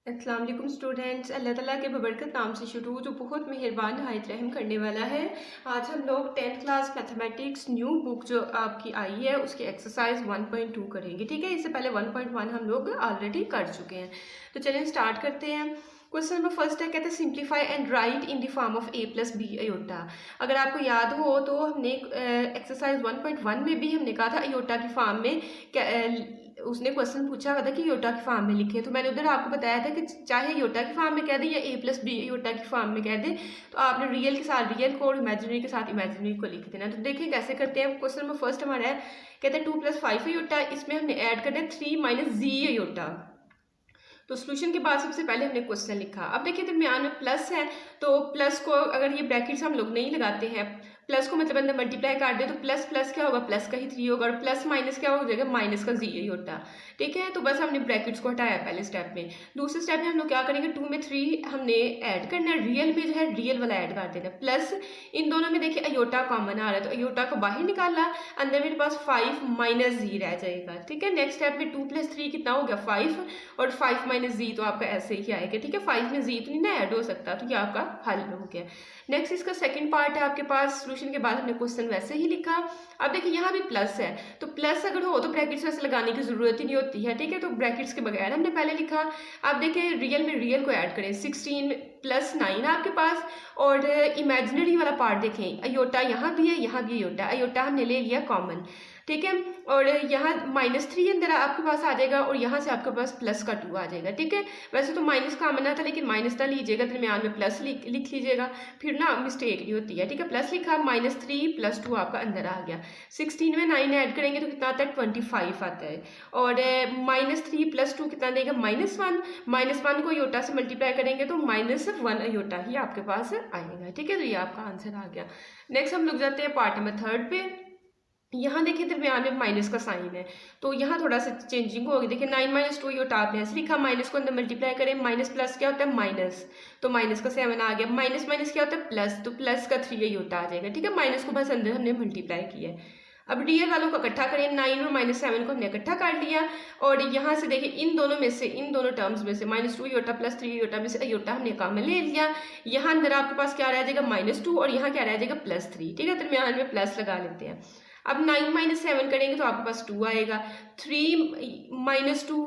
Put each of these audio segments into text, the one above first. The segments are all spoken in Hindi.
अस्सलाम वालेकुम स्टूडेंट्स। अल्लाह ताला के बबरकत नाम से शुरू जो बहुत मेहरबान नहायत रहम करने वाला है। आज हम लोग 10th class mathematics new book जो आपकी आई है उसकी एक्सरसाइज 1.2 करेंगे। ठीक है, इससे पहले 1.1 हम लोग ऑलरेडी कर चुके हैं। तो चलिए स्टार्ट करते हैं। क्वेश्चन नंबर फर्स्ट है, कहते हैं simplify and write in the form of a plus b iota. अगर आपको याद हो तो हमने एक्सरसाइज 1.1 में भी हमने कहा था अयोटा की फॉर्म में उसने क्वेश्चन पूछा था कि योटा की फॉर्म में लिखे। तो मैंने उधर आपको बताया था कि चाहे योटा की फॉर्म में कह दें या a प्लस बी योटा की फॉर्म में कह दें, तो आपने रियल के साथ रियल को और इमेजिनरी के साथ इमेजिनरी को लिख देना। तो देखिए कैसे करते हैं। क्वेश्चन नंबर फर्स्ट हमारा है, कहते हैं 2 + 5 अयोटा, इसमें हमने ऐड करना है 3 - z अयोटा। तो सोल्यूशन के बाद सबसे पहले हमने क्वेश्चन लिखा। अब देखिए दरमियान में प्लस है, तो प्लस को अगर ये ब्रैकेट्स हम लोग नहीं लगाते हैं, प्लस को मतलब अंदर मल्टीप्लाई कर दे तो प्लस प्लस क्या होगा, प्लस का ही 3 होगा, और प्लस माइनस क्या हो जाएगा, माइनस का 0 होता। ठीक है, तो बस हमने ब्रैकेट्स को हटाया पहले स्टेप में। दूसरे स्टेप में हम लोग क्या करेंगे, 2 में 3 हमने ऐड करना है, रियल में जो है रियल वाला ऐड कर देना। प्लस इन दोनों में देखिए अयोटा कॉमन आ रहा है, तो अयोटा को बाहर निकाला, अंदर मेरे पास 5 - z रह जाएगा। ठीक है, नेक्स्ट स्टेप में 2 + 3 कितना हो गया 5, और 5 - z तो आपका ऐसे ही आएगा। ठीक है, 5 में z तो नहीं ना ऐड हो सकता, तो ये आपका हल हो गया। नेक्स्ट इसका सेकंड पार्ट है आपके पास। सोल्यूशन के बाद हमने क्वेश्चन वैसे ही लिखा। अब देखिए यहाँ भी प्लस है, तो प्लस अगर हो तो ब्रैकेट्स वैसे लगाने की जरूरत ही नहीं होती है। ठीक है, तो ब्रैकेट्स के बगैर हमने पहले लिखा। अब देखिए रियल में रियल को ऐड करें, 16 + 9 आपके पास, और इमेजिनरी वाला पार्ट देखें, अयोटा यहाँ भी है, यहाँ भी अयोटा, अयोटा हमने ले लिया कॉमन। ठीक है, और यहाँ -3 अंदर आपके पास आ जाएगा, और यहाँ से आपके पास प्लस का 2 आ जाएगा। ठीक है, वैसे तो माइनस का आना था, लेकिन माइनस ना लीजिएगा, दरमियान में प्लस लिख लीजिएगा, फिर ना मिस्टेक नहीं होती है। ठीक है, प्लस लिखा, -3 + 2 आपका अंदर आ गया। 16 में 9 ऐड करेंगे तो कितना आता है, 25 आता है, और -3 + 2 कितना देगा, -1, -1 को अयोटा से मल्टीप्लाई करेंगे तो -1 अयोटा ही आपके पास आएगा। ठीक है, तो ये आपका आंसर आ गया। नेक्स्ट हम लोग जाते हैं पार्ट नंबर 3 पे। यहाँ देखिए दरमियान में माइनस का साइन है, तो यहाँ थोड़ा सा चेंजिंग होगी। देखिए 9 - 2 अयोटा आपने ऐसे लिखा, माइनस को अंदर मल्टीप्लाई करें, माइनस प्लस क्या होता है माइनस, तो माइनस का 7 आ गया, माइनस माइनस क्या होता है प्लस, तो प्लस का 3 अयोटा आ जाएगा। ठीक है, माइनस को बस अंदर हमने मल्टीप्लाई किया है। अब रियल वालों को इकट्ठा करें, 9 और -7 को हमने इकट्ठा कर लिया, और यहाँ से देखिए इन दोनों में से, इन दोनों टर्म्स में से -2 अयोटा + 3 अयोटा में से अयोटा हमने कॉमन ले लिया। यहाँ अंदर आपके पास क्या रह जाएगा, -2, और यहाँ क्या रह जाएगा +3। ठीक है, दरमियान में प्लस लगा लेते हैं। अब 9 - 7 करेंगे तो आपके पास 2 आएगा। 3 - 2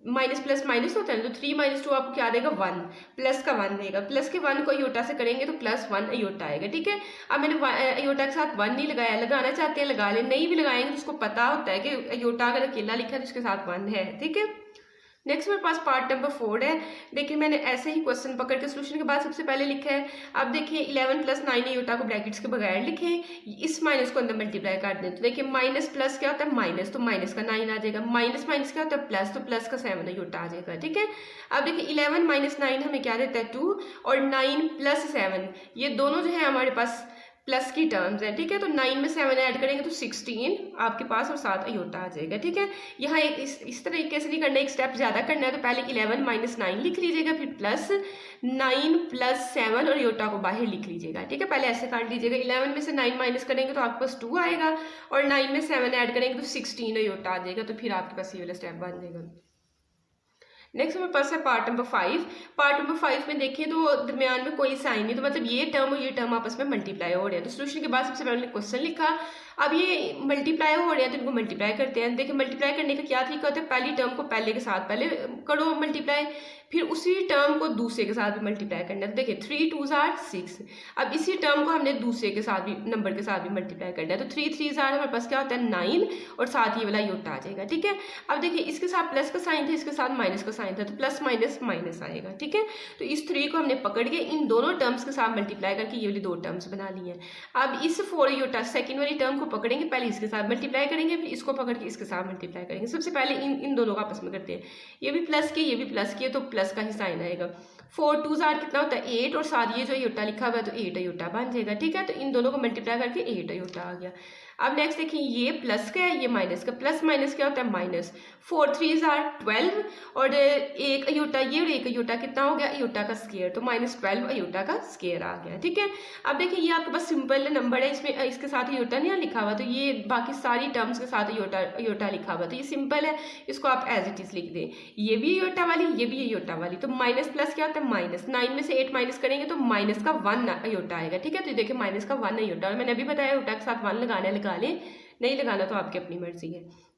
माइनस प्लस माइनस होता है ना, तो 3 - 2 आपको क्या देगा 1, प्लस का 1 देगा। प्लस के 1 को अयोटा से करेंगे तो +1 अयोटा आएगा। ठीक है, अब मैंने अयोटा के साथ 1 नहीं लगाया, लगाना चाहते हैं लगा लें, नहीं भी लगाएंगे तो उसको पता होता है कि अयोटा अगर अकेला लिखा है तो उसके साथ 1 है। ठीक है, नेक्स्ट मेरे पास पार्ट नंबर 4 है। देखिए मैंने ऐसे ही क्वेश्चन पकड़ के सोल्यूशन के बाद सबसे पहले लिखा है। अब देखिए 11 + 9 अयोटा को ब्रैकेट्स के बगैर लिखें, इस माइनस को अंदर मल्टीप्लाई कर दें, तो देखिए माइनस प्लस क्या होता है माइनस, तो माइनस का 9 आ जाएगा, माइनस माइनस क्या होता है प्लस, तो प्लस का 7 अयोटा आ जाएगा। ठीक है, अब देखिए 11 - 9 हमें क्या देता है 2, और 9 + 7 ये दोनों जो है हमारे पास प्लस की टर्म्स है। ठीक है, तो 9 में 7 ऐड करेंगे तो 16 आपके पास, और 7 अयोटा आ जाएगा। ठीक है, यहाँ एक इस तरीके से नहीं करना, एक स्टेप ज़्यादा करना है, तो पहले 11 - 9 लिख लीजिएगा, फिर +9 + 7 और अयोटा को बाहर लिख लीजिएगा। ठीक है, पहले ऐसे काट लीजिएगा, 11 में से 9 माइनस करेंगे तो आपके पास 2 आएगा, और 9 में 7 ऐड करेंगे तो 16 अयोटा आ जाएगा, तो फिर आपके पास ये वाला स्टेप बन जाएगा। नेक्स्ट हमारे पास है पार्ट नंबर 5। पार्ट नंबर 5 में देखिए तो दरमियान में कोई साइन नहीं, तो मतलब ये टर्म और ये टर्म आपस में मल्टीप्लाई हो रहे हैं। तो सोल्यूशन के बाद सबसे पहले क्वेश्चन लिखा। अब ये मल्टीप्लाई हो रहे हैं तो इनको मल्टीप्लाई करते हैं। देखिए मल्टीप्लाई करने का क्या तरीका होता है, पहली टर्म को पहले के साथ पहले करो मल्टीप्लाई, फिर उसी टर्म को दूसरे के साथ भी मल्टीप्लाई करना है। तो देखिए 3 × 2 = 6। अब इसी टर्म को हमने दूसरे के साथ भी नंबर के साथ भी मल्टीप्लाई करना है, तो 3 × 3 = हमारे पास क्या होता है 9, और साथ ये वाला योटा आ जाएगा। ठीक है, अब देखिए इसके साथ प्लस का साइन था, इसके साथ माइनस का साइन था, तो प्लस माइनस माइनस आएगा। ठीक है, तो इस 3 को हमने पकड़ के इन दोनों टर्म्स के साथ मल्टीप्लाई करके ये वाली 2 टर्म्स बना ली है। अब इस 4 योटा सेकेंड वाली टर्म को पकड़ेंगे, पहले इसके साथ मल्टीप्लाई करेंगे, फिर इसको पकड़ के इसके साथ मल्टीप्लाई करेंगे। सबसे पहले इन दोनों को आपस में करते हैं, ये भी प्लस के ये भी प्लस के, तो प्लस का ही साइन आएगा। 4 2 ज़ार कितना होता है 8 और साथ ये जो अयोटा लिखा हुआ है तो 8 अयोटा बन जाएगा। ठीक है, तो इन दोनों को मल्टीप्लाई करके 8 अयोटा आ गया। अब नेक्स्ट देखिए ये प्लस का है ये माइनस का, प्लस माइनस क्या होता है माइनस। 4 3 ज़ार 12 और एक अयोटा ये और एक अयोटा कितना हो गया अयोटा का स्क्वायर, तो -12 अयोटा का स्क्वायर आ गया। ठीक है, अब देखिए ये आपके पास सिंपल नंबर है, इसमें इसके साथ अयोटा नहीं लिखा हुआ, तो ये बाकी सारी टर्म्स के साथ अयोटा लिखा हुआ, तो ये सिंपल है, इसको आप एज इट इज लिख दें। ये भी अयोटा वाली ये भी अयोटा वाली, तो माइनस प्लस क्या होता है माइनस। 9 में से 8 माइनस करेंगे तो माइनस का 1 अयोटा आएगा। ठीक है, तो देखिए माइनस का 1 अयोटा, और मैंने अभी बताया अयोटा के साथ 1 लगाना है लगा लें, नहीं लगाना तो आपकी अपनी मर्जी है।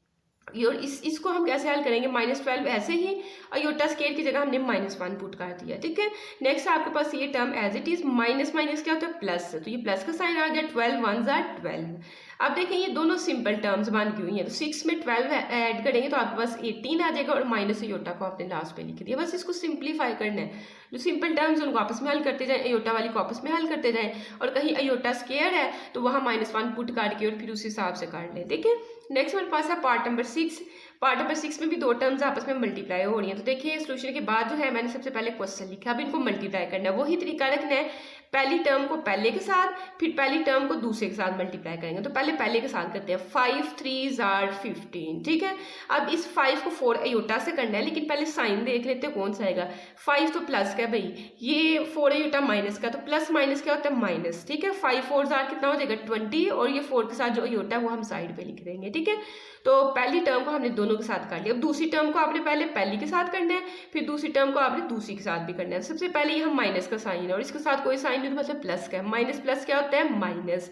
और इसको हम कैसे हल करेंगे, -12 ऐसे ही अयोटा स्क्वायर की जगह हमने -1 पुट कर दिया। ठीक है, नेक्स्ट आपके पास ये term as it is minus minus क्या होता है प्लस, तो ये प्लस का साइन आ गया। 12 1 ज़ार 12। अब देखें ये दोनों सिंपल टर्म्स बन गई हुई हैं, तो 6 में 12 ऐड करेंगे तो आपके पास 18 आ जाएगा, और माइनस अयोटा को आपने लास्ट पे लिख दिया। बस इसको सिंप्लीफाई करना है, जो सिंपल टर्म्स उनको आपस में हल करते जाएं, अयोटा वाली को आपस में हल करते जाएं, और कहीं अयोटा स्क्वायर है तो वहाँ -1 पुट करके और फिर उस हिसाब से काट लें। ठीक है, नेक्स्ट हमारे पास है पार्ट नंबर 6। पार्ट नंबर 6 में भी दो टर्म्स आपस में मल्टीप्लाई हो रही हैं, तो देखिए सोल्यूशन के बाद जो है मैंने सबसे पहले क्वेश्चन लिखा, अब इनको मल्टीप्लाई करना है, वही तरीका रखना है, पहली टर्म को पहले के साथ फिर पहली टर्म को दूसरे के साथ मल्टीप्लाई करेंगे। तो पहले के साथ करते हैं, 5 3 ज़ार 15। ठीक है, अब इस 5 को 4 अयोटा से करना है, लेकिन पहले साइन देख लेते हैं कौन सा आएगा। 5 तो प्लस का भाई, ये 4 अयोटा माइनस का, तो प्लस माइनस क्या होता है माइनस। ठीक है, 5 4 ज़ार कितना हो जाएगा 20, और ये 4 के साथ जो अयोटा है वो हम साइड पे लिख देंगे। ठीक है, तो पहली टर्म को हमने दोनों के साथ कर लिया। अब दूसरी टर्म को आपने पहले पहली के साथ करना है, फिर दूसरी टर्म को आपने दूसरी के साथ भी करना है। सबसे पहले यहाँ माइनस का साइन है और इसके साथ कोई साइन नहीं, तो मतलब प्लस का है। माइनस प्लस क्या होता है माइनस।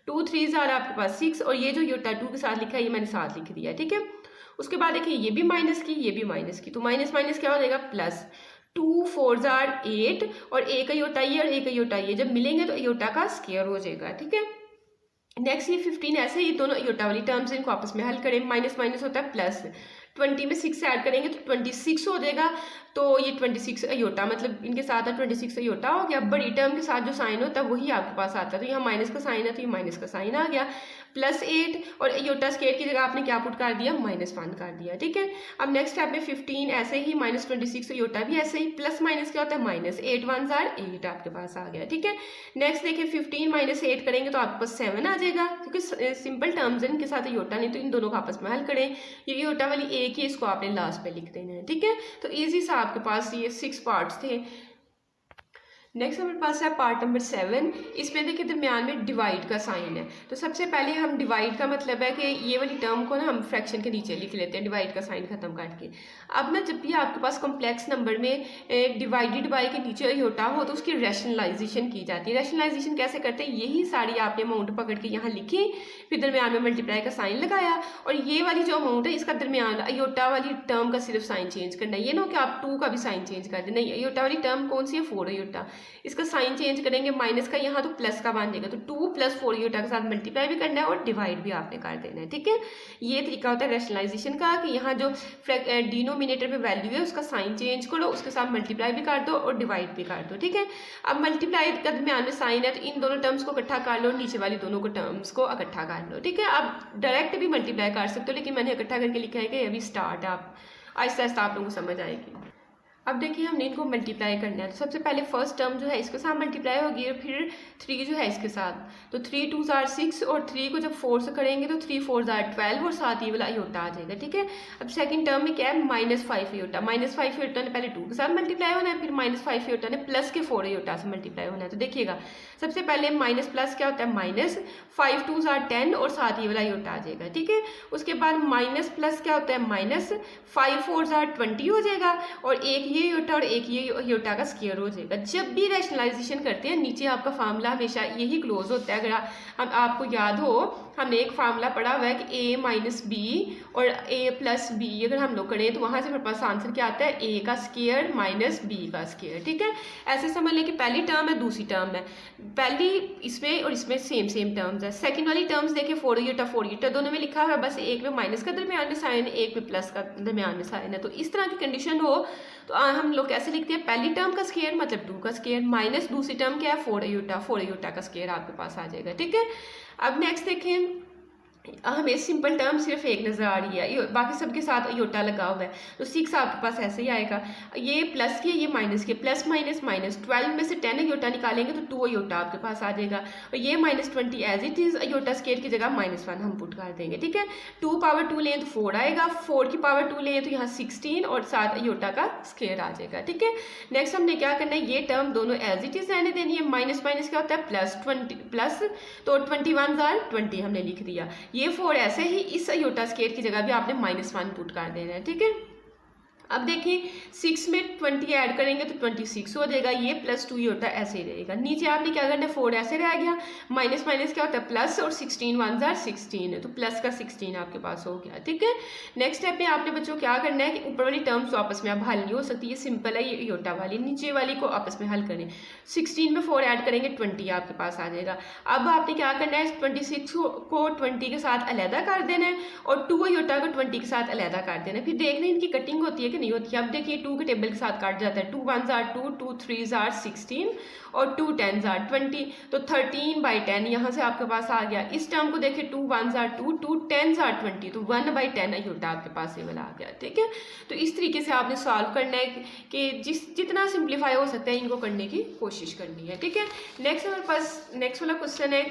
2 3 ज़ार आपके पास 6, और ये जो योटा 2 के साथ लिखा है ये मैंने साथ लिख दिया। ठीक है, उसके बाद देखिए ये भी माइनस की ये भी माइनस की, तो माइनस माइनस क्या हो जाएगा प्लस। 2 4 ज़ार 8, और एक अयोटा ये और एक अयोटा ये जब मिलेंगे तो अयोटा का स्क्वायर हो जाएगा। ठीक है, नेक्स्ट ये 15 ऐसे ही दोनों अयोटा वाली टर्म्स इनको आपस में हल करें, माइनस माइनस होता है प्लस। 20 में 6 ऐड करेंगे तो 26 हो जाएगा, तो ये 26 अयोटा मतलब इनके साथ 26 अयोटा हो गया। बड़ी टर्म के साथ जो साइन होता है वही आपके पास आता है, तो यहाँ माइनस का साइन है तो ये माइनस का साइन आ गया। +8 और अयोटा स्क्वायर की जगह आपने क्या पुट कर दिया -1 कर दिया। ठीक है, अब नेक्स्ट स्टेप में 15 ऐसे ही -26 अयोटा भी ऐसे ही, प्लस माइनस क्या होता है माइनस। 8 1 ज़ार 8 आपके पास आ गया। ठीक है, नेक्स्ट देखिए 15 -8 करेंगे तो आपके पास 7 आ जाएगा, क्योंकि सिंपल टर्म्स है इनके साथ अयोटा नहीं, तो इन दोनों का आपस में हल करें। ये अयोटा वाली एक ही इसको आपने लास्ट पे लिख देना है। ठीक है, तो ईजी सा आपके पास ये 6 पार्ट्स थे। नेक्स्ट हमारे पास है पार्ट नंबर 7। इसमें देखिए दरमियान में डिवाइड का साइन है, तो सबसे पहले हम डिवाइड का मतलब है कि ये वाली टर्म को ना हम फ्रैक्शन के नीचे लिख लेते हैं डिवाइड का साइन खत्म करके। अब ना जब भी आपके पास कॉम्प्लेक्स नंबर में डिवाइडेड बाय के नीचे अयोटा हो तो उसकी रैशनलाइजेशन की जाती है। रैशनलाइजेशन कैसे करते हैं, यही सारी आपने अमाउंट पकड़ के यहाँ लिखी, फिर दरमियान में मल्टीप्लाई का साइन लगाया, और ये वाली जो अमाउंट है इसका दरमियान अयोटा वाली टर्म का सिर्फ साइन चेंज करना है। ये ना कि आप 2 का भी साइन चेंज कर दें, नहीं, अयोटा वाली टर्म कौन सी है 4 अयोटा, इसका साइन चेंज करेंगे माइनस का यहाँ तो प्लस का बन जाएगा, तो 2 + 4 अयोटा के साथ मल्टीप्लाई भी करना है और डिवाइड भी आपने कर देना है। ठीक है, ये तरीका होता है रैशनलाइजेशन का, कि यहाँ जो डिनोमिनेटर पे वैल्यू है उसका साइन चेंज करो, उसके साथ मल्टीप्लाई भी कर दो और डिवाइड भी कर दो। ठीक है, अब मल्टीप्लाई का दरमियान में साइन है तो इन दोनों टर्म्स को इकट्ठा कर लो, नीचे वाली दोनों को टर्म्स को इकट्ठा कर लो। ठीक है, आप डायरेक्ट भी मल्टीप्लाई कर सकते हो, लेकिन मैंने इकट्ठा करके लिखा है कि अभी स्टार्ट है, आप आहिस्ता आहिस्ता आप लोगों को समझ आएगी। अब देखिए हमने इनको मल्टीप्लाई करना है, तो सबसे पहले फर्स्ट टर्म जो है इसके साथ मल्टीप्लाई होगी और फिर 3 जो है इसके साथ, तो 3 2 ज़ार 6 और 3 को जब 4 से करेंगे तो 3 4 ज़ार 12 और साथ ये वाला अयोटा आ जाएगा। ठीक है, अब सेकंड टर्म में क्या है -5 अयोटा, -5 अयोटा ने पहले 2 के साथ मल्टीप्लाई होना है, फिर -5 अयोटा ने प्लस के 4 अयोटा से मल्टीप्लाई होना है। तो देखिएगा सबसे पहले माइनस प्लस क्या होता है -5 2 ज़ार 10 और साथ ये वाला अयोटा आ जाएगा। ठीक है, उसके बाद माइनस प्लस क्या होता है -5 4 ज़ार 20 हो जाएगा, और एक ये अयोटा और एक ये अयोटा का स्क्वायर हो जाएगा। जब भी रैशनलाइजेशन करते हैं नीचे आपका फार्मूला हमेशा यही क्लोज होता है। अगर आपको याद हो हमने एक फार्मूला पढ़ा हुआ है कि a - b और a + b अगर हम लोग करें तो वहाँ से मेरे पास आंसर क्या आता है a का स्क्वायर - b का स्क्वायर। ठीक है, ऐसे समझ लें कि पहली टर्म है दूसरी टर्म है, पहली इसमें और इसमें सेम टर्म्स है। सेकंड वाली टर्म्स देखिए 4 अयोटा दोनों में लिखा हुआ है, बस एक में माइनस का दरमियान में साइन है, एक में प्लस का दरमियान में साइन है। तो इस तरह की कंडीशन हो तो हम लोग कैसे लिखते हैं, पहली टर्म का स्क्वायर मतलब 2 का स्क्वायर माइनस दूसरी टर्म क्या है 4 अयोटा का स्क्वायर आपके पास आ जाएगा। ठीक है, अब नेक्स्ट देखें हमें सिंपल टर्म सिर्फ एक नज़र आ रही है, बाकी सबके साथ योटा लगा हुआ है, तो 6 आपके पास ऐसे ही आएगा। ये प्लस के ये माइनस के, प्लस माइनस माइनस, 12 में से 10 योटा निकालेंगे तो 2 योटा आपके पास आ जाएगा। और ये -20 as it is iota square की जगह -1 हम पुट कर देंगे, ठीक है। 2 पावर 2 लें तो 4 आएगा, 4 की पावर 2 लें तो यहाँ 16 और साथ योटा का स्केयर आ जाएगा, ठीक है। नेक्स्ट हमने क्या करना है, ये टर्म दोनों एज इट इज़ रहने देनी है। माइनस माइनस क्या होता है +20 प्लस, तो 21 20 हमने लिख दिया। ये 4 ऐसे ही इस योटा स्केयर की जगह भी आपने -1 पुट कर देना है, ठीक है। अब देखिए 6 में 20 ऐड करेंगे तो 26 हो जाएगा, ये +2 योटा ऐसे ही रहेगा। नीचे आपने क्या करना है, 4 ऐसे रह गया, माइनस माइनस क्या होता है प्लस, और 16 1 16 है, तो प्लस का 16 आपके पास हो गया, ठीक है। नेक्स्ट स्टेप में आपने बच्चों क्या करना है कि ऊपर वाली टर्म्स आपस में अब हल नहीं हो सकती, ये सिंपल है, ये योटा वाली, नीचे वाली को आपस में हल करें। 16 में 4 ऐड करेंगे 20 आपके पास आ जाएगा। अब आपने क्या करना है, 26 को 20 के साथ अलहदा कर देना है और 2 योटा को 20 के साथ अलहदा कर देना है। फिर देखना इनकी कटिंग होती है कि नहीं होती है। अब देखिए 2 के टेबल के साथ काट जाता है, 2 1s are 2, 2 3s are 16 और 2 10s are 20, तो 13/10 यहाँ से आपके पास आ गया। इस टर्म को देखिए 2 1s are 2, 2 10s are 20, तो 1/10 योटा आपके पास ये वाला आ गया, ठीक है। तो इस तरीके से आपने सॉल्व करना है कि जितना सिंप्लीफाई हो सकता है इनको करने की कोशिश करनी है, ठीक है। नेक्स्ट हमारे पास नेक्स्ट वाला क्वेश्चन है,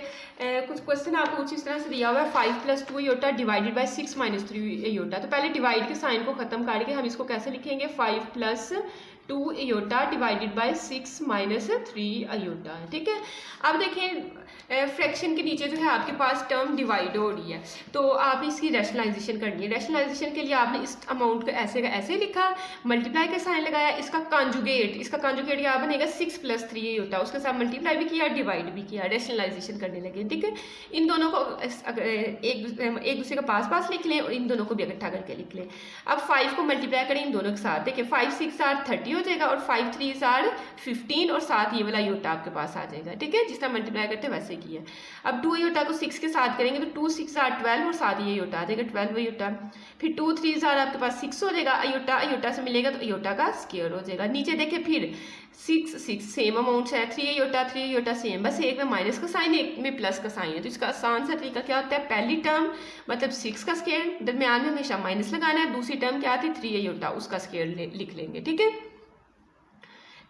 कुछ क्वेश्चन आपको कुछ इस तरह से दिया हुआ है, 5 + 2 योटा डिवाइडेड बाय 6 - 3 योटा। तो पहले डिवाइड के साइन को खत्म करके हम इसको कैसे लिखेंगे, 5 + 2 योटा डिवाइडेड बाय 6 - 3 योटा, ठीक है। अब देखें फ्रैक्शन के नीचे जो है आपके पास टर्म डिवाइड हो रही है, तो आप इसकी रैशनलाइजेशन करनी है। रैशनलाइजेशन के लिए आपने इस अमाउंट को ऐसे का ऐसे लिखा, मल्टीप्लाई का साइन लगाया, इसका कॉन्जुगेट क्या बनेगा 6 + 3 योटा, उसके साथ मल्टीप्लाई भी किया डिवाइड भी किया, रैशनलाइजेशन करने लगे, ठीक है। इन दोनों को एक दूसरे के पास पास लिख लें और इन दोनों को भी इकट्ठा करके लिख लें। अब 5 को मल्टीप्लाई करें इन दोनों के साथ, देखिए 5 6 are 30 हो जाएगा और 5 3s are 15 और साथ ये वाला योटा आपके पास आ जाएगा, ठीक है, जिस तरह मल्टीप्लाई करते हैं वैसे किया। अब 2 योटा को 6 के साथ करेंगे तो 2 6 are 12 और साथ ये योटा आ जाएगा 12 योटा। फिर 2 3s are आपके पास 6 हो जाएगा, योटा से मिलेगा तो योटा का स्क्वायर हो जाएगा। नीचे देखिए फिर 6 6 सेम अमाउंट्स है, 3 योटा सेम, बस एक में माइनस का साइन एक में प्लस का साइन है। तो इसका आसान सा तरीका क्या होता है, पहली टर्म मतलब 6 का स्क्वायर, दरमियान में हमेशा माइनस लगाना है, दूसरी टर्म क्या आती 3 योटा, उसका स्क्वायर लिख लेंगे, ठीक है।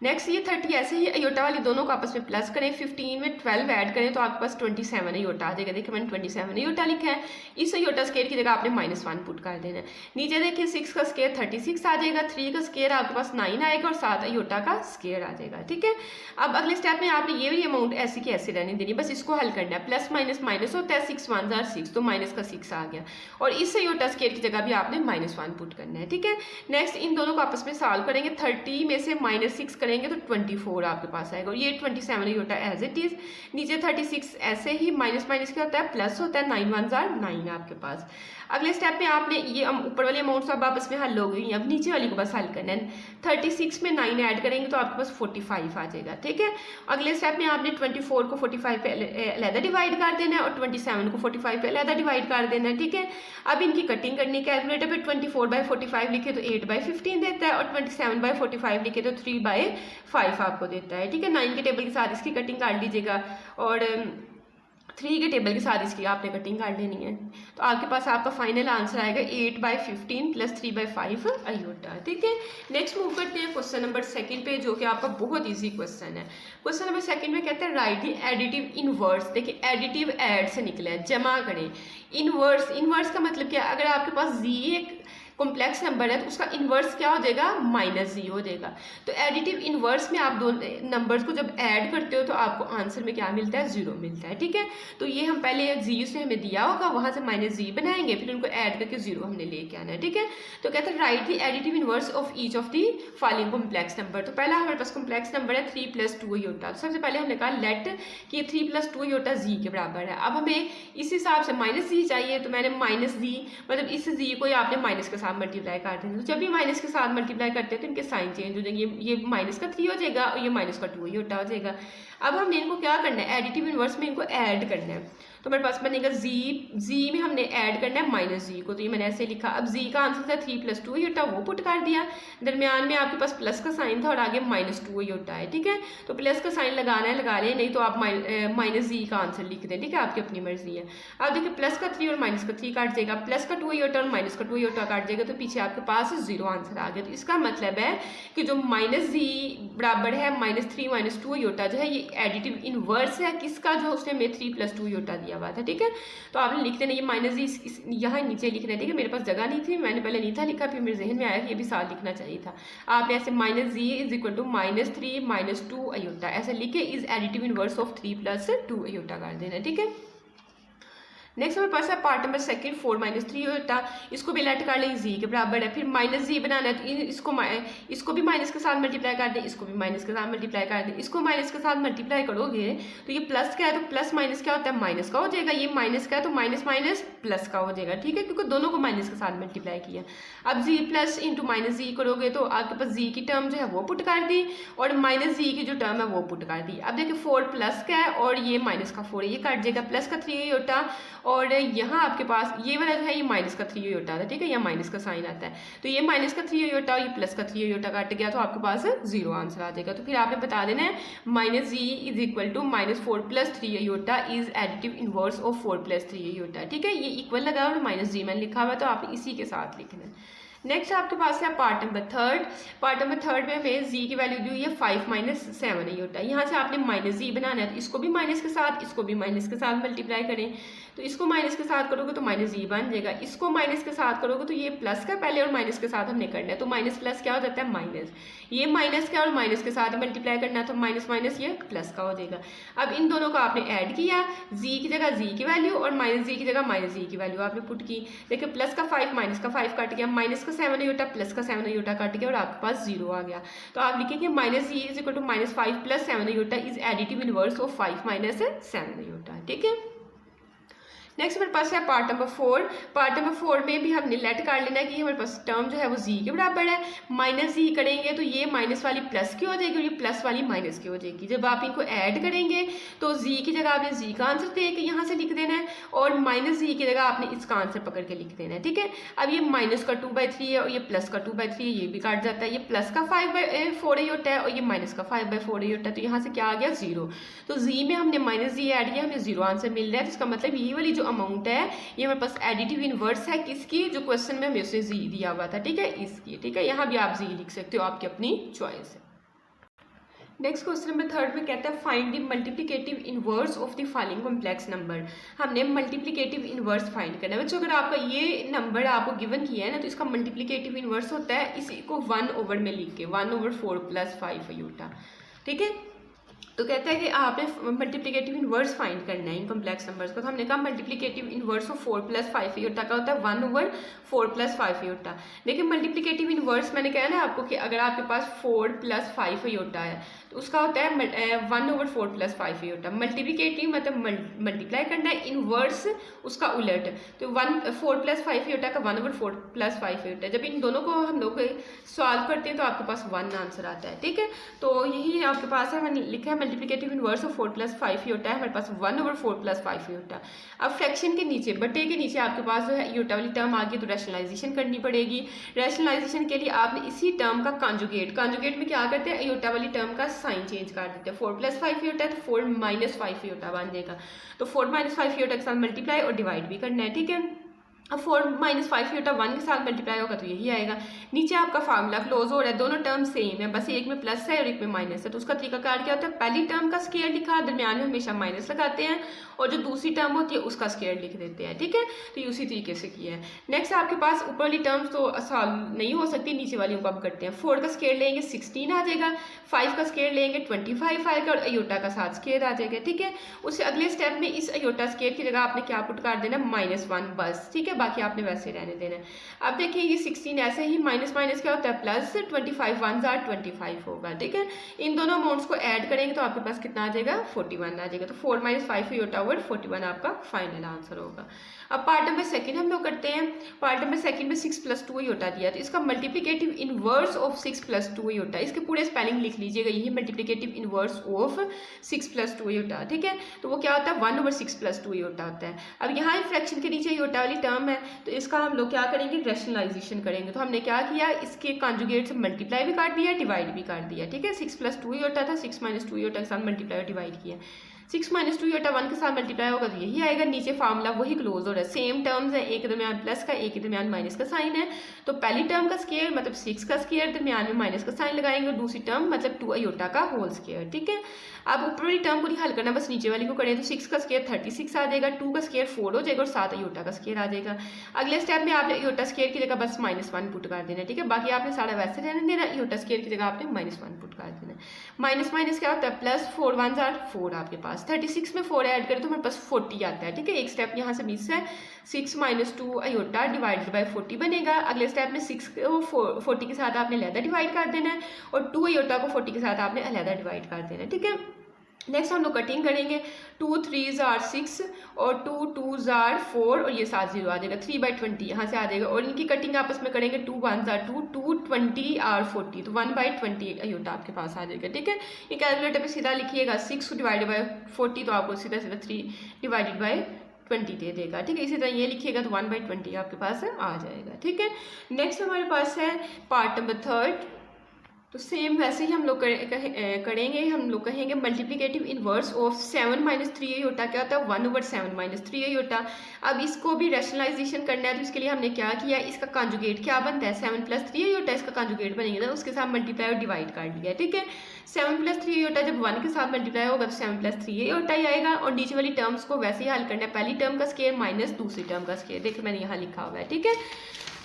नेक्स्ट ये 30 ऐसे ही अयोटा वाली दोनों को आपस में प्लस करें, 15 में 12 ऐड करें तो आपके पास 27 अयोटा आ जाएगा। देखिए मैंने 27 अयोटा लिखा है, इस अयोटा स्क्वायर की जगह आपने -1 पुट कर देना है। नीचे देखिए 6 का स्क्वायर 36 आ जाएगा, 3 का स्क्वायर आपके पास 9 आएगा और 7 अयोटा का स्क्वायर आ जाएगा, ठीक है। अब अगले स्टेप में आपने ये वाली अमाउंट ऐसी की ऐसे रहने देनी, बस इसको हल करना है। प्लस माइनस माइनस होता है, 6 1s are 6, तो माइनस का 6 आ गया और इस अयोटा स्क्वायर की जगह भी आपने -1 पुट करना है, ठीक है। नेक्स्ट इन दोनों को आपस में सॉल्व करेंगे, 30 में से -6 करेंगे तो 24 आपके पास आएगा और ये 27 योटा एज इट इज। नीचे 36 ऐसे ही माइनस माइनस क्या होता है प्लस होता है, 9 1s are 9 आपके पास। अगले स्टेप में आपने ये ऊपर वाली अमाउंट सब आपस में हल हो गई, अब नीचे वाली को बस हल करना है। 36 में 9 ऐड करेंगे तो आपके पास 45 आ जाएगा, ठीक है। अगले स्टेप में आपने 24 को 45 पे अलहदा डिवाइड कर देना है और 27 को 45 पे अलहदा डिवाइड कर देना है, ठीक है। अब इनकी कटिंग करनी, कैलकुलेटर पे 24/45 लिखे तो 8/15 देता है और 27/45 लिखे तो 3/5 आपको देता है, ठीक है। 9 के टेबल के साथ इसकी कटिंग काट लीजिएगा और 3 के टेबल के साथ इसकी आपने कटिंग काट लेनी है, तो आपके पास आपका फाइनल आंसर आएगा 8/15 + 3/5 अयोटा, ठीक है। नेक्स्ट मूव करते हैं क्वेश्चन नंबर 2 पे, जो कि आपका बहुत इजी क्वेश्चन है। क्वेश्चन नंबर 2 में कहते हैं राइट द एडिटिव इनवर्स। देखिए एडिटिव ऐड से निकला है, जमा करें। इनवर्स का मतलब क्या है, अगर आपके पास जी एक कॉम्प्लेक्स नंबर है तो उसका इन्वर्स क्या हो जाएगा -0 हो जाएगा। तो एडिटिव इन्वर्स में आप दो नंबर्स को जब ऐड करते हो तो आपको आंसर में क्या मिलता है 0 मिलता है, ठीक है। तो ये हम पहले जी से हमें दिया होगा वहां से -0 बनाएंगे, फिर उनको ऐड करके 0 हमने लेके आना है, ठीक है। तो कहते हैं right the additive inverse of each of the following complex number. तो पहला हमारे पास कॉम्प्लेक्स नंबर है 3 + 2 योटा। तो सबसे पहले हमने कहा लेट कि 3 + 2 योटा जी के बराबर है। अब हमें इस हिसाब से -0 चाहिए, तो मैंने -0 मतलब इस जी को आपने माइनस के साथ मल्टीप्लाई कर देंगे। तो जब भी माइनस के साथ मल्टीप्लाई करते हैं तो इनके साइन चेंज हो जाएंगे, ये -3 हो जाएगा और ये -2 योटा हो जाएगा। अब हमने इनको क्या करना है, एडिटिव इन्वर्स में इनको ऐड करना है। तो हमारे पास बनेगा जी में हमने ऐड करना है माइनस जी को, तो ये मैंने ऐसे लिखा। अब जी का आंसर था 3 + 2 योटा, वो पुट कर दिया। दरमियान में आपके पास प्लस का साइन था और आगे -2 योटा है, ठीक है। तो प्लस का साइन लगाना है लगा लें, नहीं तो आप माइनस जी का आंसर लिख दें, ठीक है, आपकी अपनी मर्जी है। अब देखिए प्लस का 3 और माइनस का 3 काट जाएगा, प्लस का 2 योटा और माइनस का 2 योटा काट जाएगा, तो पीछे आपके पास 0 आंसर आ गया। तो इसका मतलब है कि जो -जी बराबर है -3 - 2 योटा जो है ये एडिटिव इनवर्स है किसका, जो उसने में 3 + 2 योटा दिया हुआ था, ठीक है। तो आपने लिख देना ये -जी यहाँ नीचे लिखना है, ठीक है। मेरे पास जगह नहीं थी, मैंने पहले नहीं था लिखा, फिर मेरे जहन में आया कि ये भी साथ लिखना चाहिए था। आपने ऐसे -जी = -3 - 2 अयोटा ऐसे लिखे is additive inverse of 3 + 2 iota कर देना, ठीक है। नेक्स्ट हमारे पास है पार्ट नंबर सेकंड 4 - 3 योटा, इसको भी लेट कर लें जी के बराबर है। फिर -जी बनाना है तो इसको भी माइनस के साथ मल्टीप्लाई कर दें, इसको भी माइनस के साथ मल्टीप्लाई कर दें। इसको माइनस के साथ मल्टीप्लाई करोगे तो ये प्लस क्या है तो प्लस माइनस क्या होता है माइनस का हो जाएगा, ये माइनस का है तो माइनस माइनस प्लस का हो जाएगा, ठीक है, क्योंकि दोनों को माइनस के साथ मल्टीप्लाई किया। अब जी प्लस इंटू -जी करोगे तो आपके पास जी की टर्म जो है वो पुट कर दी और -जी की जो टर्म है वो पुट कर दी। अब देखिए 4 प्लस का है और ये माइनस का 4 है, ये कट जाएगा, प्लस का 3 योटा और यहाँ आपके पास ये वाला जो है ये माइनस का 3 योटा था, ठीक है, यहाँ माइनस का साइन आता है, तो ये माइनस का 3 योटा और ये प्लस का 3 योटा काट गया, तो आपके पास 0 आंसर आ जाएगा। तो फिर आपने बता देना है -z = -4 + 3 iota is additive inverse of 4 + 3 iota, ठीक है। ये इक्वल लगा और -जी मैंने लिखा हुआ, तो आप इसी के साथ लिखना है। नेक्स्ट आपके पास है पार्ट नंबर थर्ड में हमें जी की वैल्यू दी हुई है 5 - 7 योटा। यहाँ से आपने -जी बनाना है, तो इसको भी माइनस के साथ इसको भी माइनस के साथ मल्टीप्लाई करें, तो इसको माइनस के साथ करोगे तो -जी बन जाएगा, इसको माइनस के साथ करोगे तो ये प्लस का पहले और माइनस के साथ हमने करना है, तो माइनस प्लस क्या हो जाता है माइनस, ये माइनस का और माइनस के साथ मल्टीप्लाई करना है, तो माइनस माइनस ये प्लस का हो जाएगा। अब इन दोनों को आपने ऐड किया, जी की जगह जी की वैल्यू और -जी की जगह -जी की वैल्यू आपने पुट की। देखिए प्लस का 5 माइनस का 5 कट गया, माइनस का 7 योटा प्लस का 7 योटा कट गया और आपके पास 0 आ गया। तो आप लिखेंगे -z = -5 + 7 iota is additive inverse of 5 - 7 iota, ठीक है। नेक्स्ट हमारे पास है पार्ट नंबर 4 में भी हमने लेट कर लेना है कि हमारे पास टर्म जो है वो जी के बराबर है, -जी करेंगे तो ये माइनस वाली प्लस की हो जाएगी और ये प्लस वाली माइनस की हो जाएगी। जब आप इनको ऐड करेंगे तो जी की जगह आपने जी का आंसर दे के यहाँ से लिख देना है और -जी की जगह आपने इसका आंसर पकड़ के लिख देना है, ठीक है। अब ये माइनस का 2/3 है और ये प्लस का 2/3 है, ये भी काट जाता है, ये प्लस का 5/4 होता है और ये माइनस का 5/4 होता है, तो यहाँ से क्या आ गया 0। तो जी में हमने -जी ऐड किया, हमें 0 आंसर मिल रहा है, जिसका मतलब ये वाली जो अमाउंट है ये हमारे पास एडिटिव इनवर्स है किसकी, जो क्वेश्चन में हमें उसे जी दिया हुआ था, ठीक है, इसकी, ठीक है। यहाँ भी आप जी लिख सकते हो, आपकी अपनी चॉइस है। नेक्स्ट क्वेश्चन नंबर 3 में कहता है find the multiplicative inverse of the following complex number. हमने मल्टीप्लिकेटिव इनवर्स फाइंड करना है बच्चों। अगर आपका ये नंबर आपको गिवन किया है ना तो इसका मल्टीप्लिकेटिव इनवर्स होता है इसी को 1/, में लिख के 1/4 + 5 योटा, ठीक है। तो कहता है कि आपने मल्टीप्लिकेटिव इनवर्स फाइंड करना है इन कॉम्प्लेक्स नंबर्स का। तो हमने कहा मल्टीप्लिकेटिव इनवर्स ऑफ 4 + 5 योटा का होता है 1/4 + 5 योटा। देखिए मल्टीप्लिकेटिव इनवर्स मैंने कहा ना आपको कि अगर आपके पास 4 + 5 योटा है तो उसका होता है 1/4 + 5 योटा। मल्टीप्लिकेटिव मतलब मल्टीप्लाई करना है, इनवर्स उसका उलट, तो 4 + 5 योटा का 1/4 + 5 योटा। जब इन दोनों को हम लोग सॉल्व करते हैं तो आपके पास 1 आंसर आता है, ठीक है। तो यही आपके पास है, मैंने लिखा है मल्टीप्लिकेटिव इनवर्स ऑफ 4 + 5 योटा है हमारे पास 1/4 + 5 योटा। अब फ्रैक्शन के नीचे बटे के नीचे आपके पास जो है योटा वाली टर्म आ गई, तो रैशनलाइजेशन करनी पड़ेगी। रैशनलाइजेशन के लिए आपने इसी टर्म का कॉन्जुगेट में क्या करते हैं, योटा वाली टर्म का साइन चेंज कर देते हैं। 4 + 5 योटा है तो 4 - 5 योटा बन जाएगा, तो 4 - 5 योटा के साथ मल्टीप्लाई और डिवाइड भी करना है, ठीक है। अब 4 - 5 योटा 1 के साथ मल्टीप्लाई होगा तो यही आएगा। नीचे आपका फार्मूला क्लोज हो रहा है, दोनों टर्म सेम है, बस एक में प्लस है और एक में माइनस है। तो उसका तरीकाकार क्या होता है, पहली टर्म का स्क्वायर लिखा, दरमियान में हमेशा माइनस लगाते हैं और जो दूसरी टर्म होती है उसका स्क्वायर लिख देते हैं, ठीक है। तो ये उसी तरीके से किया है। नेक्स्ट आपके पास ऊपर वाली टर्म्स तो सॉल्व नहीं हो सकती, नीचे वाली को आप करते हैं। 4 का स्क्वायर लेंगे 16 आ जाएगा, 5 का स्क्वायर लेंगे 25 आएगा और अयोटा का साथ स्क्वायर आ जाएगा, ठीक है। उससे अगले स्टेप में इस अयोटा स्क्वायर की जगह आपने क्या पुट कर देना, -1 बस, ठीक है, बाकी आपने वैसे रहने देना है। अब देखिए ये 16 ऐसे ही माइनस माइनस क्या होता है प्लस, 25 1 * 25 होगा, ठीक है। इन दोनों अमाउंट्स को ऐड करेंगे तो आपके पास कितना आ जाएगा, 41 आ जाएगा। तो 4 - 5 योटा ओवर 41 आपका फाइनल आंसर होगा। अब पार्ट नंबर सेकंड हम लोग करते हैं। पार्ट नंबर सेकंड में 6 + 2 योटा दिया, तो इसका मल्टीप्लिकेटिव इनवर्स ऑफ 6 + 2 योटा, इसके पूरे स्पेलिंग लिख लीजिएगा, यही मल्टीप्लिकेटिव इनवर्स ऑफ 6 + 2 आयोटा, ठीक है। तो वो क्या होता है 1/6 + 2 आयोटा होता है। अब यहाँ फ्रैक्शन के नीचे आयोटा वाली टर्म है, तो इसका हम लोग क्या करेंगे, रैशनलाइजेशन करेंगे। तो हमने क्या किया, इसके कॉन्जुगेट से मल्टीप्लाई भी काट दिया, डिवाइड भी काट दिया, ठीक है। 6 + 2 आयोटा था, 6 - 2 आयोटा के साथ मल्टीप्लाई और डिवाइड किया। 6 - 2 आयोटा 1 के साथ मल्टीप्लाई होगा तो यही आएगा, नीचे फार्मूला वही क्लोज हो रहा है, सेम टर्म्स है, एक के दरमियान प्लस का, एक के दरमियान माइनस का साइन है। तो पहली टर्म का स्क्वायर मतलब 6 का स्क्वायर, दरमियान में माइनस का साइन लगाएंगे, और दूसरी टर्म मतलब 2 आयोटा का होल स्क्वायर, ठीक है। अब ऊपर वाली टर्म को नहीं हल करना, बस नीचे वाली को करें। तो 6 का स्क्वायर 36 आ जाएगा, 2 का स्क्वायर 4 हो जाएगा, और 7 आयोटा का स्क्वायर आ जाएगा। अगले स्टेप में आपने आयोटा स्क्वायर की जगह बस -1 पुट कर देना, ठीक है। बाकी आपने सारा वैसे रहने देना, आयोटा स्क्वायर की जगह आपने -1 पुट कर देना। माइनस माइनस क्या होता है, प्लस 4 1 = 4 आपके पास, 36 में 4 ऐड करें तो हमारे पास 40 आता है, ठीक है। एक स्टेप यहाँ से मिस है, 6 - 2 आयोटा डिवाइडेड बाय 40 बनेगा। अगले स्टेप में 6 को 40 के साथ आपने अलहदा डिवाइड कर देना है, और 2 आयोटा को 40 के साथ आपने अलहदा डिवाइड कर देना है, ठीक है। नेक्स्ट हम लोग कटिंग करेंगे, 2 3 = 6 और 2 2 = 4, और ये 7 0 आ जाएगा, 3/20 यहाँ से आ जाएगा, और इनकी कटिंग आपस में करेंगे, 2 1 = 2, 2 20 और 40, तो 1/20 आयोटा आपके पास आ जाएगा, ठीक है। ये कैलकुलेटर पे सीधा लिखिएगा, 6 डिवाइडेड बाय 40 तो आपको सीधा सीधा 3 डिवाइडेड बाय 20 दे देगा, ठीक है। इसी तरह ये लिखिएगा तो 1/20 आपके पास आ जाएगा, ठीक है। नेक्स्ट हमारे पास है पार्ट नंबर 3। तो सेम वैसे ही हम लोग करेंगे, हम लोग कहेंगे मल्टीप्लिकेटिव इनवर्स ऑफ 7 - 3 आयोटा क्या होता है, 1/7 - 3 आयोटा। अब इसको भी रैशनलाइजेशन करना है, तो इसके लिए हमने क्या किया, इसका कॉन्जुगेट क्या बनता है, 7 + 3 आयोटा इसका कॉन्जुगेट बनेगा, तो उसके साथ मल्टीप्लाई और डिवाइड कर लिया, ठीक है। 7 + 3 आयोटा जब 1 के साथ मल्टीप्लाई होगा तो 7 + 3 आयोटा ही आएगा, और नीचे वाली टर्म्स को वैसे ही हल करना है, पहली टर्म का स्क्वायर माइनस दूसरी टर्म का स्क्वायर, देखिए मैंने यहाँ लिखा हुआ है, ठीक है।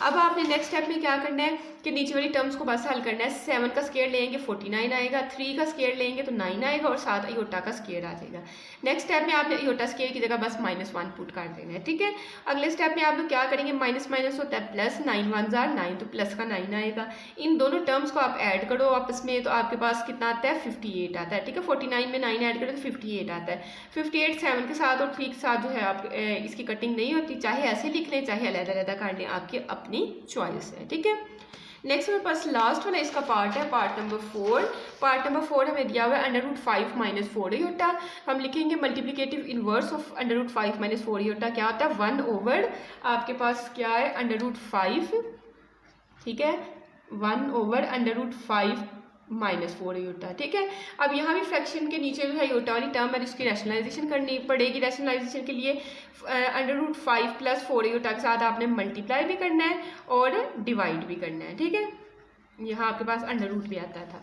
अब आपने नेक्स्ट स्टेप में क्या करना है कि नीचे वाली टर्म्स को बस हल करना है। 7 का स्क्वायर लेंगे 49 आएगा, 3 का स्क्वायर लेंगे तो 9 आएगा, और 7 आयोटा का स्क्वायर आ जाएगा। नेक्स्ट स्टेप में आपने आयोटा स्क्वायर की जगह बस -1 पुट कर देना है, ठीक है। अगले स्टेप में आप लोग क्या करेंगे, माइनस माइनस होता है प्लस, 9 1 = 9, तो प्लस का 9 आएगा। इन दोनों टर्म्स को आप ऐड करो आपस में, तो आपके पास कितना आता है, 58 आता है, ठीक है। 49 में 9 ऐड करो तो 58 आता है। 58 7 के साथ और 3 के साथ जो है आप इसकी कटिंग नहीं होती, चाहे ऐसे लिख लें चाहे अलग-अलग कर लें, आपकी अपनी चॉइस है, ठीक है। नेक्स्ट मेरे पास लास्ट वाला इसका पार्ट है, पार्ट नंबर 4। पार्ट नंबर 4 हमें दिया हुआ है √5 - 4 आयोटा। हम लिखेंगे मल्टीप्लिकेटिव इनवर्स ऑफ √5 - 4 आयोटा क्या होता है, 1/, आपके पास क्या है, √5, ठीक है, 1/√5 - 4 आयोटा, ठीक है। अब यहाँ भी फ्रैक्शन के नीचे जो है आयोटा वाली टर्म है, इसकी रैशनलाइजेशन करनी पड़ेगी। रैशनलाइजेशन के लिए √5 + 4 आयोटा के साथ आपने मल्टीप्लाई भी करना है और डिवाइड भी करना है, ठीक है। यहाँ आपके पास √ भी आता था।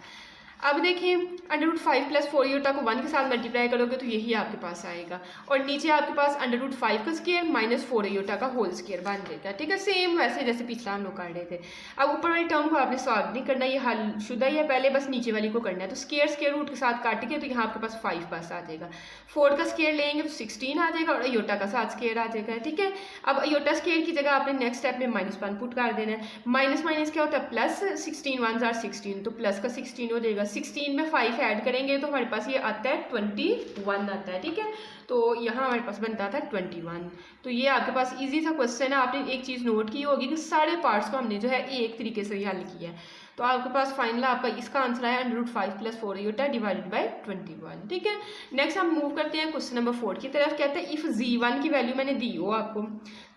अब देखिए √5 + 4 आयोटा को 1 के साथ मल्टीप्लाई करोगे तो यही आपके पास आएगा, और नीचे आपके पास √5 का स्क्वायर -4 आयोटा का होल स्क्वायर बन जाएगा, ठीक है। सेम वैसे जैसे पिछला हम लोग कर रहे थे। अब ऊपर वाली टर्म को आपने सॉल्व नहीं करना, ये हल शुदा ही है, पहले बस नीचे वाली को करना है। तो स्क्वायर रूट के साथ काट के तो यहाँ आपके पास 5 पास आ जाएगा। 4 का स्क्वायर लेंगे तो 16 आ जाएगा, और आयोटा का साथ स्क्वायर आ जाएगा, ठीक है। अब आयोटा स्क्वायर की जगह आपने नेक्स्ट स्टेप में -1 पुट कर देना है। माइनस माइनस क्या होता है, प्लस, 16 1 = 16, तो प्लस का 16 हो जाएगा। 16 में 5 ऐड करेंगे तो हमारे पास ये आता है 21 आता है, ठीक है। तो यहाँ हमारे पास बनता था 21। तो ये आपके पास इजी सा क्वेश्चन है। आपने एक चीज़ नोट की होगी कि सारे पार्ट्स को हमने जो है एक तरीके से हल किया है। तो आपके पास फाइनल आपका इसका आंसर आया √5 + 4 आयोटा डिवाइडेड बाय 21, ठीक है। नेक्स्ट हम मूव करते हैं क्वेश्चन नंबर 4 की तरफ। कहते हैं इफ़ Z1 की वैल्यू मैंने दी हो आपको,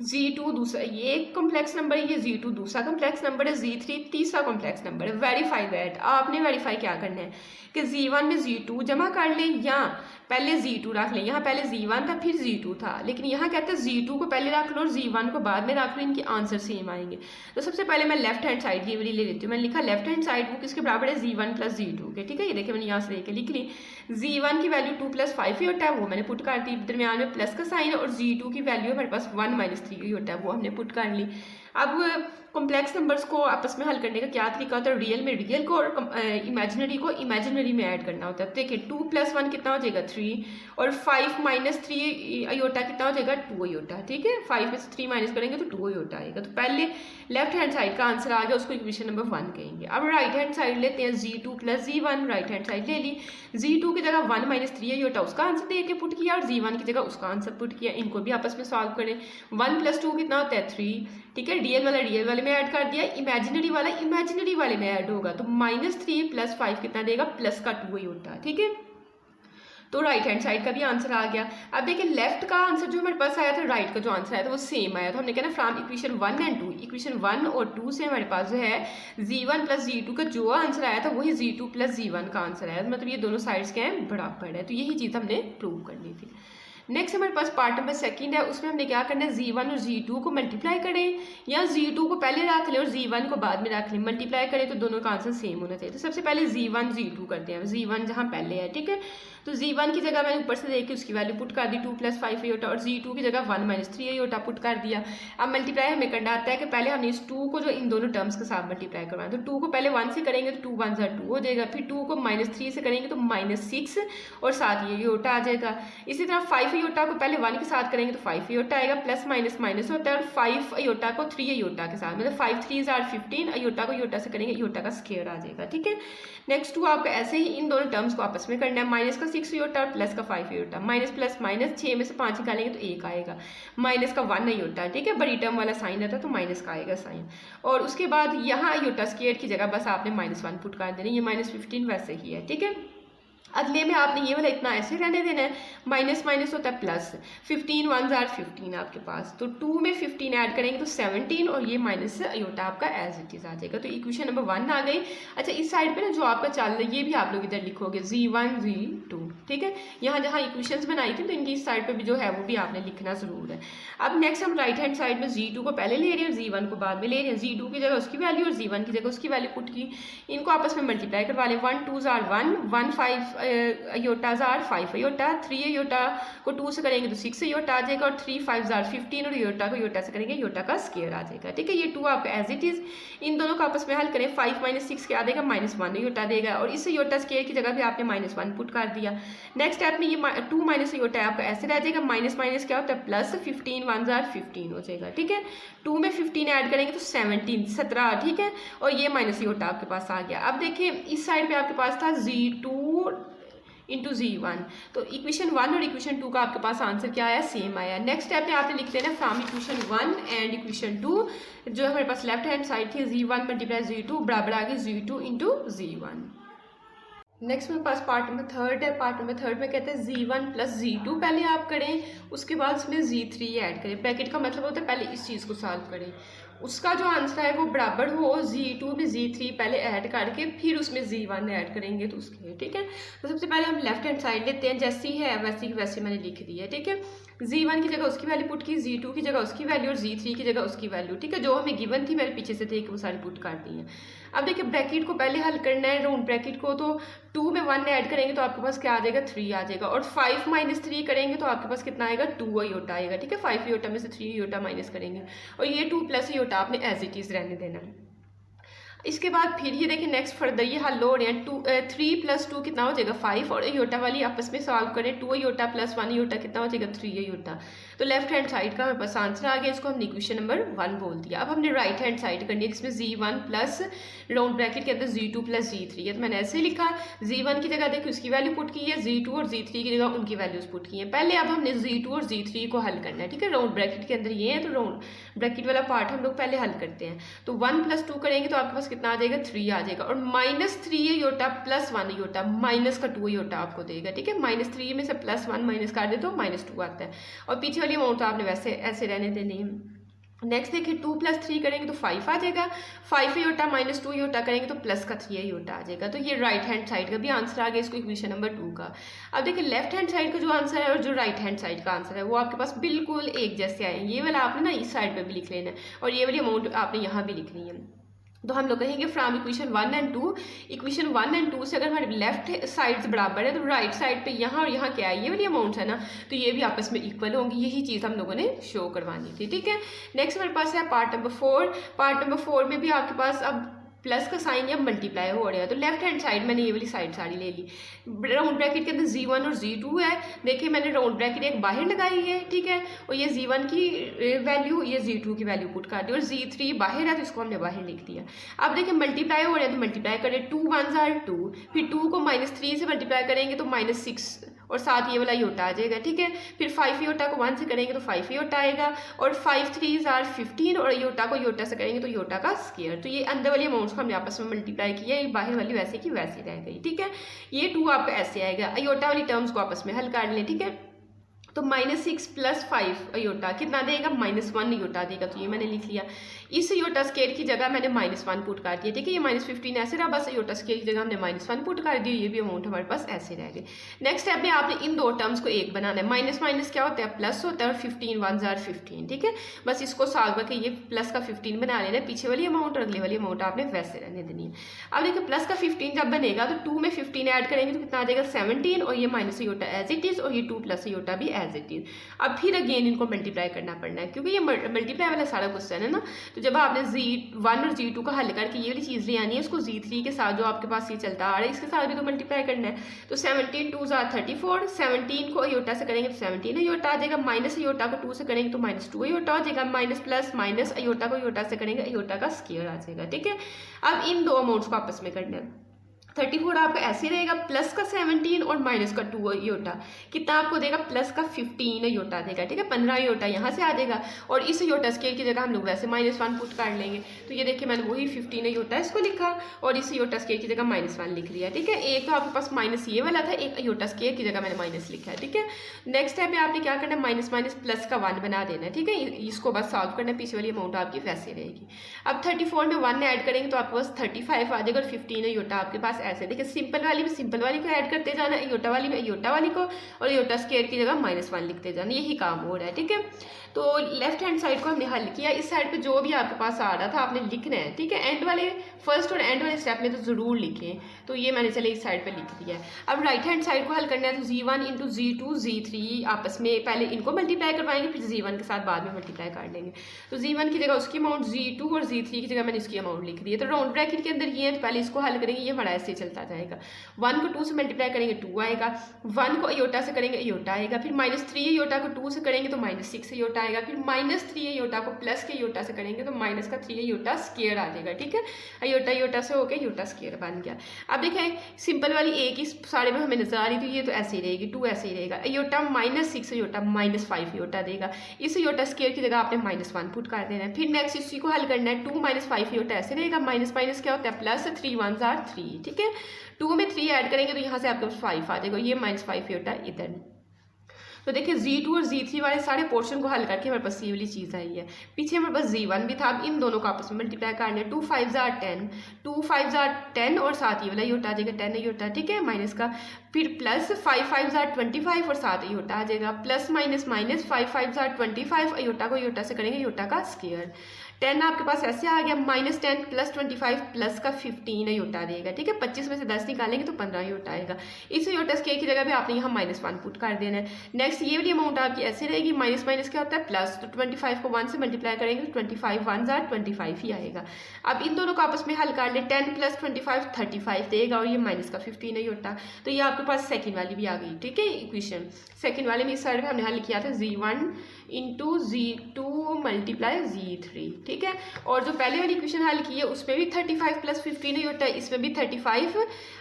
Z2 दूसरा, ये एक कॉम्प्लेक्स नंबर है, ये Z2 दूसरा कॉम्प्लेक्स नंबर है, Z3 तीसरा कॉम्प्लेक्स नंबर है। वेरीफाई दैट, आपने वेरीफाई क्या करना है कि Z1 में Z2 जमा कर लें, या पहले Z2 रख लें। यहाँ पहले Z1 था फिर Z2 था, लेकिन यहाँ कहते हैं Z2 को पहले रख लो और Z1 को बाद में रख लो, इनके आंसर सेम आएंगे। तो सबसे पहले मैं लेफ्ट हैंड साइड ये वाली ले लेती हूँ। मैंने लिखा लेफ्ट हैंड साइड वो किसके बराबर है, Z1 + Z2 के, ठीक है। ये देखिए मैंने यहाँ से लेके लिख ली। Z1 की वैल्यू 2 + 5 ही होता है, वो मैंने पुट कर दी, दरमियान में प्लस का साइन है, और Z2 की वैल्यू हमारे पास 1 - 3 ही होता है, वो हमने पुट कर ली। अब कॉम्प्लेक्स नंबर्स को आपस में हल करने का क्या तरीका होता है, रियल में रियल को और इमेजिनरी को इमेजिनरी में ऐड करना होता है। देखिए 2 + 1 कितना हो जाएगा 3, और 5 - 3 आयोटा कितना हो जाएगा 2 आयोटा, ठीक है। 5 में से 3 माइनस करेंगे तो 2 आयोटा आएगा। तो पहले लेफ्ट हैंड साइड का आंसर आ गया, उसको इक्वेशन नंबर 1 कहेंगे। अब राइट हैंड साइड लेते हैं, Z2 + Z1, right hand side ले ली। Z2 की जगह 1 - 3 आयोटा उसका आंसर दे के पुट किया, और Z1 की जगह उसका आंसर पुट किया। इनको भी आपस में सॉल्व करें। 1 + 2 कितना होता है 3, ठीक है, रियल वाला रियल वाले में ऐड कर दिया, इमेजिनरी वाला इमेजिनरी वाले में ऐड होगा, तो -3 + 5 कितना देगा, प्लस का 2 ही होता है, ठीक है। तो राइट हैंड साइड का भी आंसर आ गया। अब देखिए लेफ्ट का आंसर जो हमारे पास आया था, राइट का जो आंसर आया था वो सेम आया था। हमने कहा ना फ्रॉम इक्वेशन 1 एंड 2, इक्वेशन 1 और 2 से हमारे पास जो है z1 + z2 का जो आंसर आया था वही z2 + z1 का आंसर आया, मतलब ये दोनों साइड्स के हैं बराबर है। तो यही चीज़ हमने प्रूव करनी थी। नेक्स्ट हमारे पास पार्ट नंबर सेकंड है, उसमें हमने क्या करना है, z1 और z2 को मल्टीप्लाई करें या z2 को पहले रख लें और z1 को बाद में रख लें। मल्टीप्लाई करें तो दोनों का आंसर सेम होना चाहिए। तो सबसे पहले z1 z2 करते हैं, z1 जहाँ पहले है, ठीक है। तो z1 की जगह मैंने ऊपर से देख के उसकी वैल्यू पुट कर दी 2 + 5 आयोटा, और z2 की जगह 1 - 3 आयोटा पुट कर दिया। अब मल्टीप्लाई हमें करना आता है कि पहले हमने इस 2 को जो इन दोनों टर्म्स के साथ मल्टीप्लाई करवाना है। तो 2 को पहले 1 से करेंगे तो 2 × 1 = 2 हो जाएगा, फिर 2 को -3 से करेंगे तो -6 और साथ ये आयोटा आ जाएगा। इसी तरह 5 आयोटा को पहले 1 के साथ करेंगे तो 5 आयोटा आएगा, प्लस माइनस माइनस होता है, और 5 आयोटा को 3 आयोटा के साथ, मतलब 5 × 3 = 15, आयोटा को आयोटा से करेंगे आयोटा का स्क्वायर आ जाएगा, ठीक है। नेक्स्ट 2 आपको ऐसे ही इन दोनों टर्म्स को आपस में करना है, माइनस का 6 आयोटा और प्लस का 5 आयोटा, माइनस प्लस माइनस 6 में से 5 निकालेंगे तो 1 आएगा, माइनस का 1 आयोटा, ठीक है, बड़ी टर्म वाला साइन रहता है तो माइनस का आएगा साइन। और उसके बाद यहाँ आयोटा स्क्वायर की जगह बस आपने -1 पुट कर देना, ये -15 वैसे ही है, ठीक है। अगले में आपने ये वाला इतना ऐसे रहने देना है, माइनस माइनस होता है प्लस, 15 × 1 = 15 आपके पास, तो 2 में 15 ऐड करेंगे तो 17 और ये माइनस आयोटा आपका एज इट इज़ आ जाएगा। तो इक्वेशन नंबर 1 आ गई। अच्छा इस साइड पे ना जो आपका चल रहा है ये भी आप लोग इधर लिखोगे z1 z2, ठीक है। यहाँ जहाँ इक्वेशंस बनाई थी तो इनकी इस साइड पे भी जो है वो भी आपने लिखना ज़रूर है। अब नेक्स्ट हम राइट हैंड साइड में z2 को पहले ले रहे हैं और z1 को बाद में ले रहे हैं। z2 की जगह उसकी वैल्यू और z1 की जगह उसकी वैल्यू पुट की, इनको आपस में मल्टीप्लाई करवा लें। 1 × 2 = 1, 1 5 आयोटा जार 5 आयोटा, 3 आयोटा को 2 से करेंगे तो 6 आयोटा आ जाएगा, और 3 × 5 = 15 और आयोटा को आयोटा से करेंगे आयोटा का स्क्वायर आ जाएगा, ठीक है। ये 2 आपका एज इट इज़, इन दोनों का आपस में हल करें, 5 - 6 क्या देगा, -1 आयोटा देगा, और इस आयोटा स्क्वायर की जगह भी आपने -1 पुट कर दिया। नेक्स्ट स्टेप में ये 2 माइनस आयोटा आपका ऐसे रह जाएगा, माइनस माइनस क्या होता है प्लस, 15 × 1 = 15 हो जाएगा, ठीक है। 2 में 15 ऐड करेंगे तो 17, ठीक है, और ये माइनस आयोटा आपके पास आ गया। अब देखिए इस साइड पे आपके पास था z2 × z1, तो इक्वेशन 1 और इक्वेशन 2 का आपके पास आंसर क्या आया, सेम आया। नेक्स्ट स्टेप में आपने लिख देना फ्रॉम इक्वेशन 1 एंड इक्वेशन 2, जो हमारे पास लेफ्ट हैंड साइड थी z1 × z2 बराबर आ गई z2 × z1। नेक्स्ट मेरे पास पार्ट नंबर 3 है। पार्ट नंबर 3 में कहते हैं z1 + z2 पहले आप करें, उसके बाद उसमें z3 ऐड करें। ब्रैकेट का मतलब होता है पहले इस चीज़ को सॉल्व करें, उसका जो आंसर है वो बराबर हो z2 में z3 पहले ऐड करके फिर उसमें z1 ऐड करेंगे तो उसके, ठीक है। तो सबसे पहले हम लेफ्ट हैंड साइड लेते हैं, जैसी है वैसी वैसे मैंने लिख दी है, ठीक है। z1 की जगह उसकी वैल्यू पुट की, z2 की जगह उसकी वैल्यू और z3 की जगह उसकी वैल्यू, ठीक है। जो हमें गिवन थी मैंने पीछे से देख के वो सारी पुट कर दी है। अब देखिए ब्रैकेट को पहले हल करना है, राउंड ब्रैकेट को, तो 2 में 1 ऐड करेंगे तो आपके पास क्या आ जाएगा, 3 आ जाएगा, और 5 - 3 करेंगे तो आपके पास कितना आएगा, 2 आयोटा आएगा, ठीक है। 5 आयोटा में से 3 आयोटा माइनस करेंगे, और ये 2 + आयोटा आपने एज इट इज़ रहने देना है। इसके बाद फिर ये देखिए नेक्स्ट फर्दर ये हल हो रहे हैं, 3 + 2 कितना हो जाएगा 5, और आयोटा वाली आपस में सॉल्व करें, 2 आयोटा + 1 आयोटा कितना हो जाएगा 3 आयोटा। तो लेफ्ट हैंड साइड का हमारे पास आंसर आ गया, इसको हमने इक्वेशन नंबर 1 बोल दिया। अब हमने राइट हैंड साइड करनी है, जिसमें z1 प्लस राउंड ब्रैकेट के अंदर z2 + z3 है, तो मैंने ऐसे लिखा, z1 की जगह देखिए उसकी वैल्यू पुट की है, z2 और z3 की जगह उनकी वैल्यूज पुट की है। पहले अब हमने z2 और z3 को हल करना है, ठीक है। राउंड ब्रैकेट के अंदर ये है तो राउंड ब्रैकेट वाला पार्ट हम लोग पहले हल करते हैं। तो 1 + 2 करेंगे तो आपके पास कितना आ जाएगा, 3 आ जाएगा, और -3 आयोटा + 1 आयोटा, माइनस का 2 आयोटा आपको देगा, ठीक है। -3 में से +1 माइनस कर दे तो -2 आता है, और पीछे वाली अमाउंट आपने वैसे ऐसे रहने देनी है। नेक्स्ट देखिए 2 + 3 करेंगे तो 5 आ जाएगा, 5 आयोटा -2 आयोटा करेंगे तो प्लस का 3 आयोटा आ जाएगा। तो ये राइट हैंड साइड का भी आंसर आ गया, इसको इक्वेशन नंबर 2 का। अब देखिए लेफ्ट हैंड साइड का जो आंसर है और जो राइट हैंड साइड का आंसर है वो आपके पास बिल्कुल एक जैसे आए हैं। ये वाला आपने ना इस साइड पे भी लिख लेना है, और ये वाली अमाउंट आपने यहाँ भी लिखनी है। तो हम लोग कहेंगे from equation 1 and 2, equation 1 and 2 से अगर हमारे लेफ्ट साइड्स बराबर है तो राइट साइड पे यहाँ और यहाँ क्या है, ये वाली अमाउंट है ना, तो ये भी आपस में इक्वल होंगी। यही चीज़ हम लोगों ने शो करवानी थी, ठीक है। नेक्स्ट हमारे पास है पार्ट नंबर 4। पार्ट नंबर 4 में भी आपके पास अब प्लस का साइन या मल्टीप्लाई हो रहा है, तो लेफ्ट हैंड साइड मैंने ये वाली साइड सारी ले ली। राउंड ब्रैकेट के अंदर z1 और z2 है, देखिए मैंने राउंड ब्रैकेट एक बाहर लगाई है, ठीक है, और ये z1 की वैल्यू ये z2 की वैल्यू पुट कर दी, और z3 बाहर है तो इसको हमने बाहर लिख दिया। अब देखिए मल्टीप्लाई हो रहा है तो मल्टीप्लाई करें, 2 × 1 = 2, फिर 2 को -3 से मल्टीप्लाई करेंगे तो -6 और साथ ये वाला योटा आ जाएगा, ठीक है। फिर 5 योटा को 1 से करेंगे तो 5 योटा आएगा, और 5 3s are 15, और योटा को योटा से करेंगे तो योटा का स्क्वायर। तो ये अंदर वाली अमाउंट्स को हमने आपस में मल्टीप्लाई किया, ये बाहर वाली वैसे की वैसे रह गई, ठीक है। ये 2 आपका ऐसे आएगा। योटा वाली टर्म्स को आपस में हल कर लें, ठीक है। तो -6 + 5 योटा कितना देगा, -1 योटा देगा। तो ये मैंने लिख लिया। इस योटा स्केयर की जगह मैंने -1 पुट कर दिया, ठीक है। ये -15 ऐसे रहा, बस योटा स्केयर की जगह हमने -1 पुट कर दी, ये भी अमाउंट हमारे पास ऐसे रह गए। नेक्स्ट स्टेप में आपने इन दो टर्म्स को एक बनाना है। माइनस माइनस क्या होता है, प्लस होता है, और 15 1s are 15, ठीक है। बस इसको साल करके ये प्लस का 15 बना लेना है, पीछे वाली अमाउंट और अगली वाली अमाउंट आपने वैसे रहने देनी है। अब देखिए प्लस का 15 जब बनेगा तो 2 में 15 ऐड करेंगे तो कितना आ जाएगा 17, और ये minus iota as it is, और ये 2 प्लस योटा भी एज इट इज। अब फिर अगेन इनको मल्टीप्लाई करना पड़ना है, क्योंकि ये मल्टीप्लाई वाला सारा क्वेश्चन है ना। तो जब आपने Z1 और Z2 का हल करके ये वाली चीज़ ले आनी है, उसको Z3 के साथ जो आपके पास ये चलता आ रहा है इसके साथ भी तो मल्टीप्लाई करना है। तो 17 2s are 34, 17 को अयोटा से करेंगे तो 17 अयोटा आ जाएगा, माइनस अयोटा को 2 से करेंगे तो -2 अयोटा हो जाएगा, माइनस प्लस माइनस अयोटा को अयोटा से करेंगे अयोटा का स्क्वायर आ जाएगा, ठीक है। अब इन दो अमाउंट्स को आपस में करना है। 34 आपका ऐसे रहेगा, प्लस का 17 और माइनस का 2 योटा कितना आपको देगा, प्लस का 15 योटा देगा, ठीक है। 15 योटा यहाँ से आ जाएगा, और इस योटा स्केयर की जगह हम लोग वैसे -1 पुट कर लेंगे। तो ये देखिए मैंने वही 15 योटा इसको लिखा, और इस योटा स्केयर की जगह -1 लिख लिया, ठीक है। एक तो आपके पास माइनस ये वाला था, एक योटा स्केयर की जगह मैंने माइनस लिखा है, ठीक है। नेक्स्ट स्टेप में आपने क्या करना है, माइनस माइनस प्लस का 1 बना देना है, ठीक है। इसको बस सॉल्व करना है, पीछे वाली अमाउंट आपकी वैसे रहेगी। अब 34 में 1 ऐड करेंगे तो आपके पास 35 आ जाएगा, और 15 योटा आपके पास ऐसे। देखिए सिंपल वाली में सिंपल वाली को ऐड करते जाना, योटा वाली में योटा वाली को, और योटा स्क्वायर की जगह -1 लिखते जाना, यही काम हो रहा है, ठीक है। तो लेफ्ट हैंड साइड को हमने हल किया, इस साइड पे जो भी आपके पास आ रहा था आपने लिखना है, ठीक है। एंड वाले फर्स्ट और एंड वाले स्टेप में तो ज़रूर लिखें, तो ये मैंने चले इस साइड पे लिख दिया है। अब राइट हैंड साइड को हल करना है, तो Z1 × Z2 Z3 आपस में पहले इनको मल्टीप्लाई करवाएंगे, फिर Z1 के साथ बाद में मल्टीप्लाई कर लेंगे। तो Z1 की जगह उसकी अमाउंट, Z2 और Z3 की जगह मैंने इसकी अमाउंट लिख दी है। तो राउंड ब्रैकेट के अंदर ये है, तो पहले इसको हल करेंगे, ये हमारा ऐसे चलता जाएगा। 1 को 2 से मल्टीप्लाई करेंगे 2 आएगा, 1 को अयोटा से करेंगे अयोटा आएगा, फिर -3 अयोटा को 2 से करेंगे तो -6 अयोटा आएगा, फिर -3 अयोटा को प्लस के अयोटा से करेंगे तो माइनस का 3 अयोटा स्क्वायर आ जाएगा, ठीक है। अयोटा अयोटा से होकर अयोटा स्क्वायर बन गया। अब देखें सिंपल वाली एक ही सारे में हमें नजर आ रही, तो ये तो ऐसे ही रहेगी, 2 ऐसे ही रहेगा। अयोटा -6 अयोटा -5 अयोटा देगा, इस अयोटा स्क्वायर की जगह आपने -1 पुट कर देना है। फिर नेक्स्ट इसी को हल करना है, 2 -5 अयोटा ऐसे रहेगा, माइनस माइनस क्या होता है प्लस, 3 1s are 3, ठीक है। 2 में 3 ऐड करेंगे तो यहाँ से आपके पास 5 आ जाएगा, ये -5 योटा इधर। तो देखिए Z2 और Z3 वाले सारे पोर्शन को हल करके हमारे पास ये वाली चीज़ आई है। पीछे हमारे पास Z1 भी था, अब इन दोनों को आपस में मल्टीप्लाई करना है। 2 5s are 10, 2 5s are 10, और साथ ही वाला योटा आ जाएगा 10 योटा, ठीक है, माइनस का। फिर प्लस 5 5s are 25, और साथ योटा आ जाएगा, plus minus minus 5 5s are 25, iota को योटा से करेंगे योटा का स्क्वायर। 10 आपके पास ऐसे आ गया, -10 + 25 प्लस का 15 योटा देगा, ठीक है। 25 में से 10 निकालेंगे तो 15 योटा आएगा। इस योटा स्क्वायर की जगह भी आपने यहाँ -1 पुट कर देना है। नेक्स्ट ये वाली अमाउंट आपकी ऐसे रहेगी, माइनस माइनस क्या होता है प्लस, तो 25 को 1 से मल्टीप्लाई करेंगे तो 25 1s are 25 ही आएगा। अब इन दोनों को आपस में हल कर ले, 10 + 25 35 देगा, और ये माइनस का 15 योटा। तो ये आपके पास सेकंड वाली भी आ गई, ठीक है, इक्वेशन। सेकंड वाले में इस साइड में हमने हल किया था Z1 × Z2 × Z3, ठीक है। और जो पहले वाली इक्वेशन हल की है उसमें भी 35 + 15 होता है, इसमें भी 35।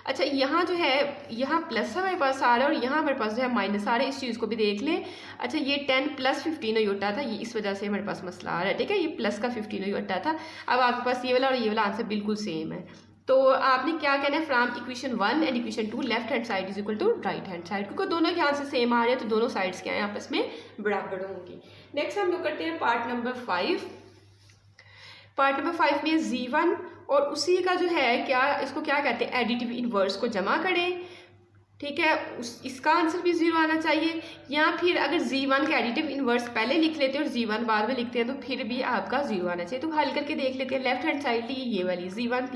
अच्छा यहाँ जो है, यहाँ प्लस हमारे पास आ रहा है और यहाँ हमारे पास जो है माइनस आ रहा है, इस चीज़ को भी देख लें। अच्छा ये 10 + 15 होता था, ये इस वजह से हमारे पास मसला आ रहा है, ठीक है। ये प्लस का 15 होता था। अब आपके पास ये वाला और ये वाला आंसर बिल्कुल सेम है। तो आपने क्या कहना है, from equation 1 and equation 2 left hand side is equal to right hand side, क्योंकि दोनों के आंसर सेम आ रहे हैं तो दोनों साइड्स क्या हैं आपस में बराबर होंगी। नेक्स्ट हम लोग करते हैं पार्ट नंबर 5। पार्ट नंबर 5 में Z1 और उसी का जो है क्या, इसको क्या कहते हैं, एडिटिव इनवर्स को जमा करें, ठीक है। इसका आंसर भी 0 आना चाहिए। या फिर अगर Z1 का एडिटिव इनवर्स पहले लिख लेते हैं और Z1 बाद में लिखते हैं तो फिर भी आपका 0 आना चाहिए। तो हल करके देख लेते हैं। लेफ्ट हैंड साइड ली ये वाली Z1 +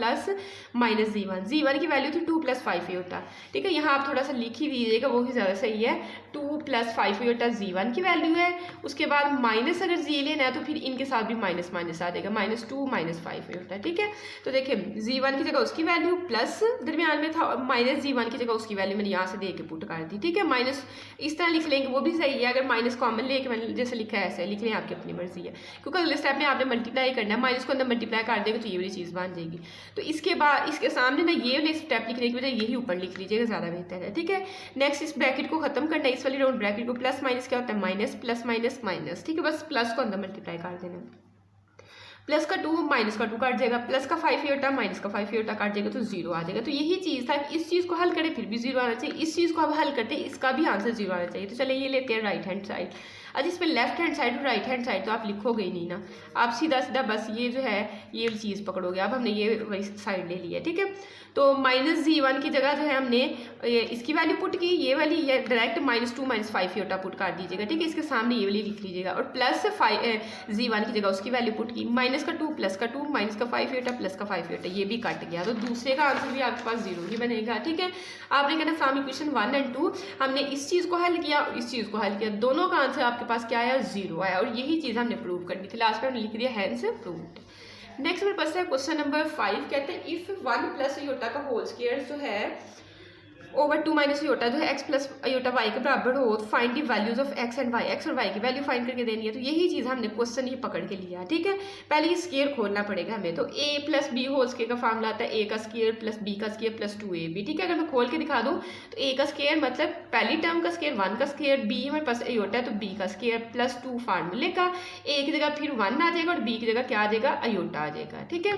-Z1, Z1 की वैल्यू थी 2 + 5 होता, ठीक है। यहाँ आप थोड़ा सा लिख ही दीजिएगा, वो ही ज़्यादा सही है। 2 + 5 होता Z1 की वैल्यू है, उसके बाद माइनस अगर Z लेना है तो फिर इनके साथ भी माइनस माइनस आ जाएगा, -2 -5 होता है, ठीक है। तो देखिए Z1 की जगह उसकी वैल्यू प्लस दरमियान में था और -Z1 की जगह उसकी वैल्यू में मैंने यहाँ से दे के पुट कर दी, ठीक है। माइनस इस तरह लिख लेंगे वो भी सही है, अगर माइनस कॉमन लेके मैंने जैसे लिखा है ऐसे लिख लें, आपकी अपनी मर्जी है, क्योंकि अगले स्टेप में आपने मल्टीप्लाई करना है, माइनस को अंदर मल्टीप्लाई कर देंगे तो ये वाली चीज़ बन जाएगी। तो इसके बाद इसके सामने ना ये वाले स्टेप लिखने की बजाय यही ऊपर लिख लीजिएगा, ज़्यादा बेहतर है, ठीक है। नेक्स्ट इस ब्रैकेट को खत्म करना है, इस वाली राउंड ब्रैकेट को, प्लस माइनस क्या होता है माइनस, प्लस माइनस माइनस, ठीक है। बस प्लस को अंदर मल्टीप्लाई कर देना, प्लस का 2 माइनस का 2 काट जाएगा, प्लस का 5 योटा माइनस का 5 योटा काट जाएगा तो 0 आ जाएगा। तो यही चीज़ था, इस चीज़ को हल करें फिर भी 0 आना चाहिए, इस चीज़ को अब हल करते हैं इसका भी आंसर 0 आना चाहिए। तो चलिए ये लेते हैं राइट हैंड साइड। अच्छा इसमें लेफ्ट हैंड साइड और राइट हैंड साइड तो आप लिखोगे ही नहीं ना, आप सीधा सीधा बस ये जो है ये चीज़ पकड़ोगे। अब हमने ये साइड ले लिया, ठीक है। तो -g1 की जगह जो है हमने इसकी वैल्यू पुट की, ये वाली ये डायरेक्ट -2 -5 योटा पुट कर दीजिएगा, ठीक है। इसके सामने ये वाली लिख लीजिएगा और प्लस g1 की जगह उसकी वैल्यू पुट की, -2 +2 -5 योटा +5 योटा, ये भी कट गया। तो दूसरे का आंसर भी आपके पास 0 ही बनेगा, ठीक है। आपने कहना फ्रॉम इक्वेशन 1 और 2 हमने इस चीज़ को हल किया और इस चीज़ को हल किया, दोनों का आंसर आपके पास क्या आया 0 आया, और यही चीज़ हमने प्रूव करनी थी। लास्ट में हमने लिख दिया हैंस प्रूव्ड। नेक्स्ट मेरे पास है क्वेश्चन नंबर 5, कहते हैं इफ 1 + योटा का होल स्क्वायर जो है ओवर 2 - योटा जो है x + योटा y के बराबर हो, तो find the values of x and y, x और y की वैल्यू फाइंड करके देनी है। तो यही चीज़ हमने क्वेश्चन ही पकड़ के लिया, ठीक है। पहले ये स्क्वायर खोलना पड़ेगा हमें, तो a + b होल स्क्वायर का फार्मूला आता है a का स्क्वायर + b का स्क्वायर + 2ab, ठीक है। अगर मैं खोल के दिखा दूँ तो a का स्क्वायर मतलब पहली टर्म का स्क्वायर 1 का स्क्वायर, b हमारे पास अयोटा है तो b का स्क्वायर +2 फार्मूले का, a की जगह फिर 1 आ जाएगा और b की जगह क्या आ जाएगा अयोटा आ जाएगा, ठीक है।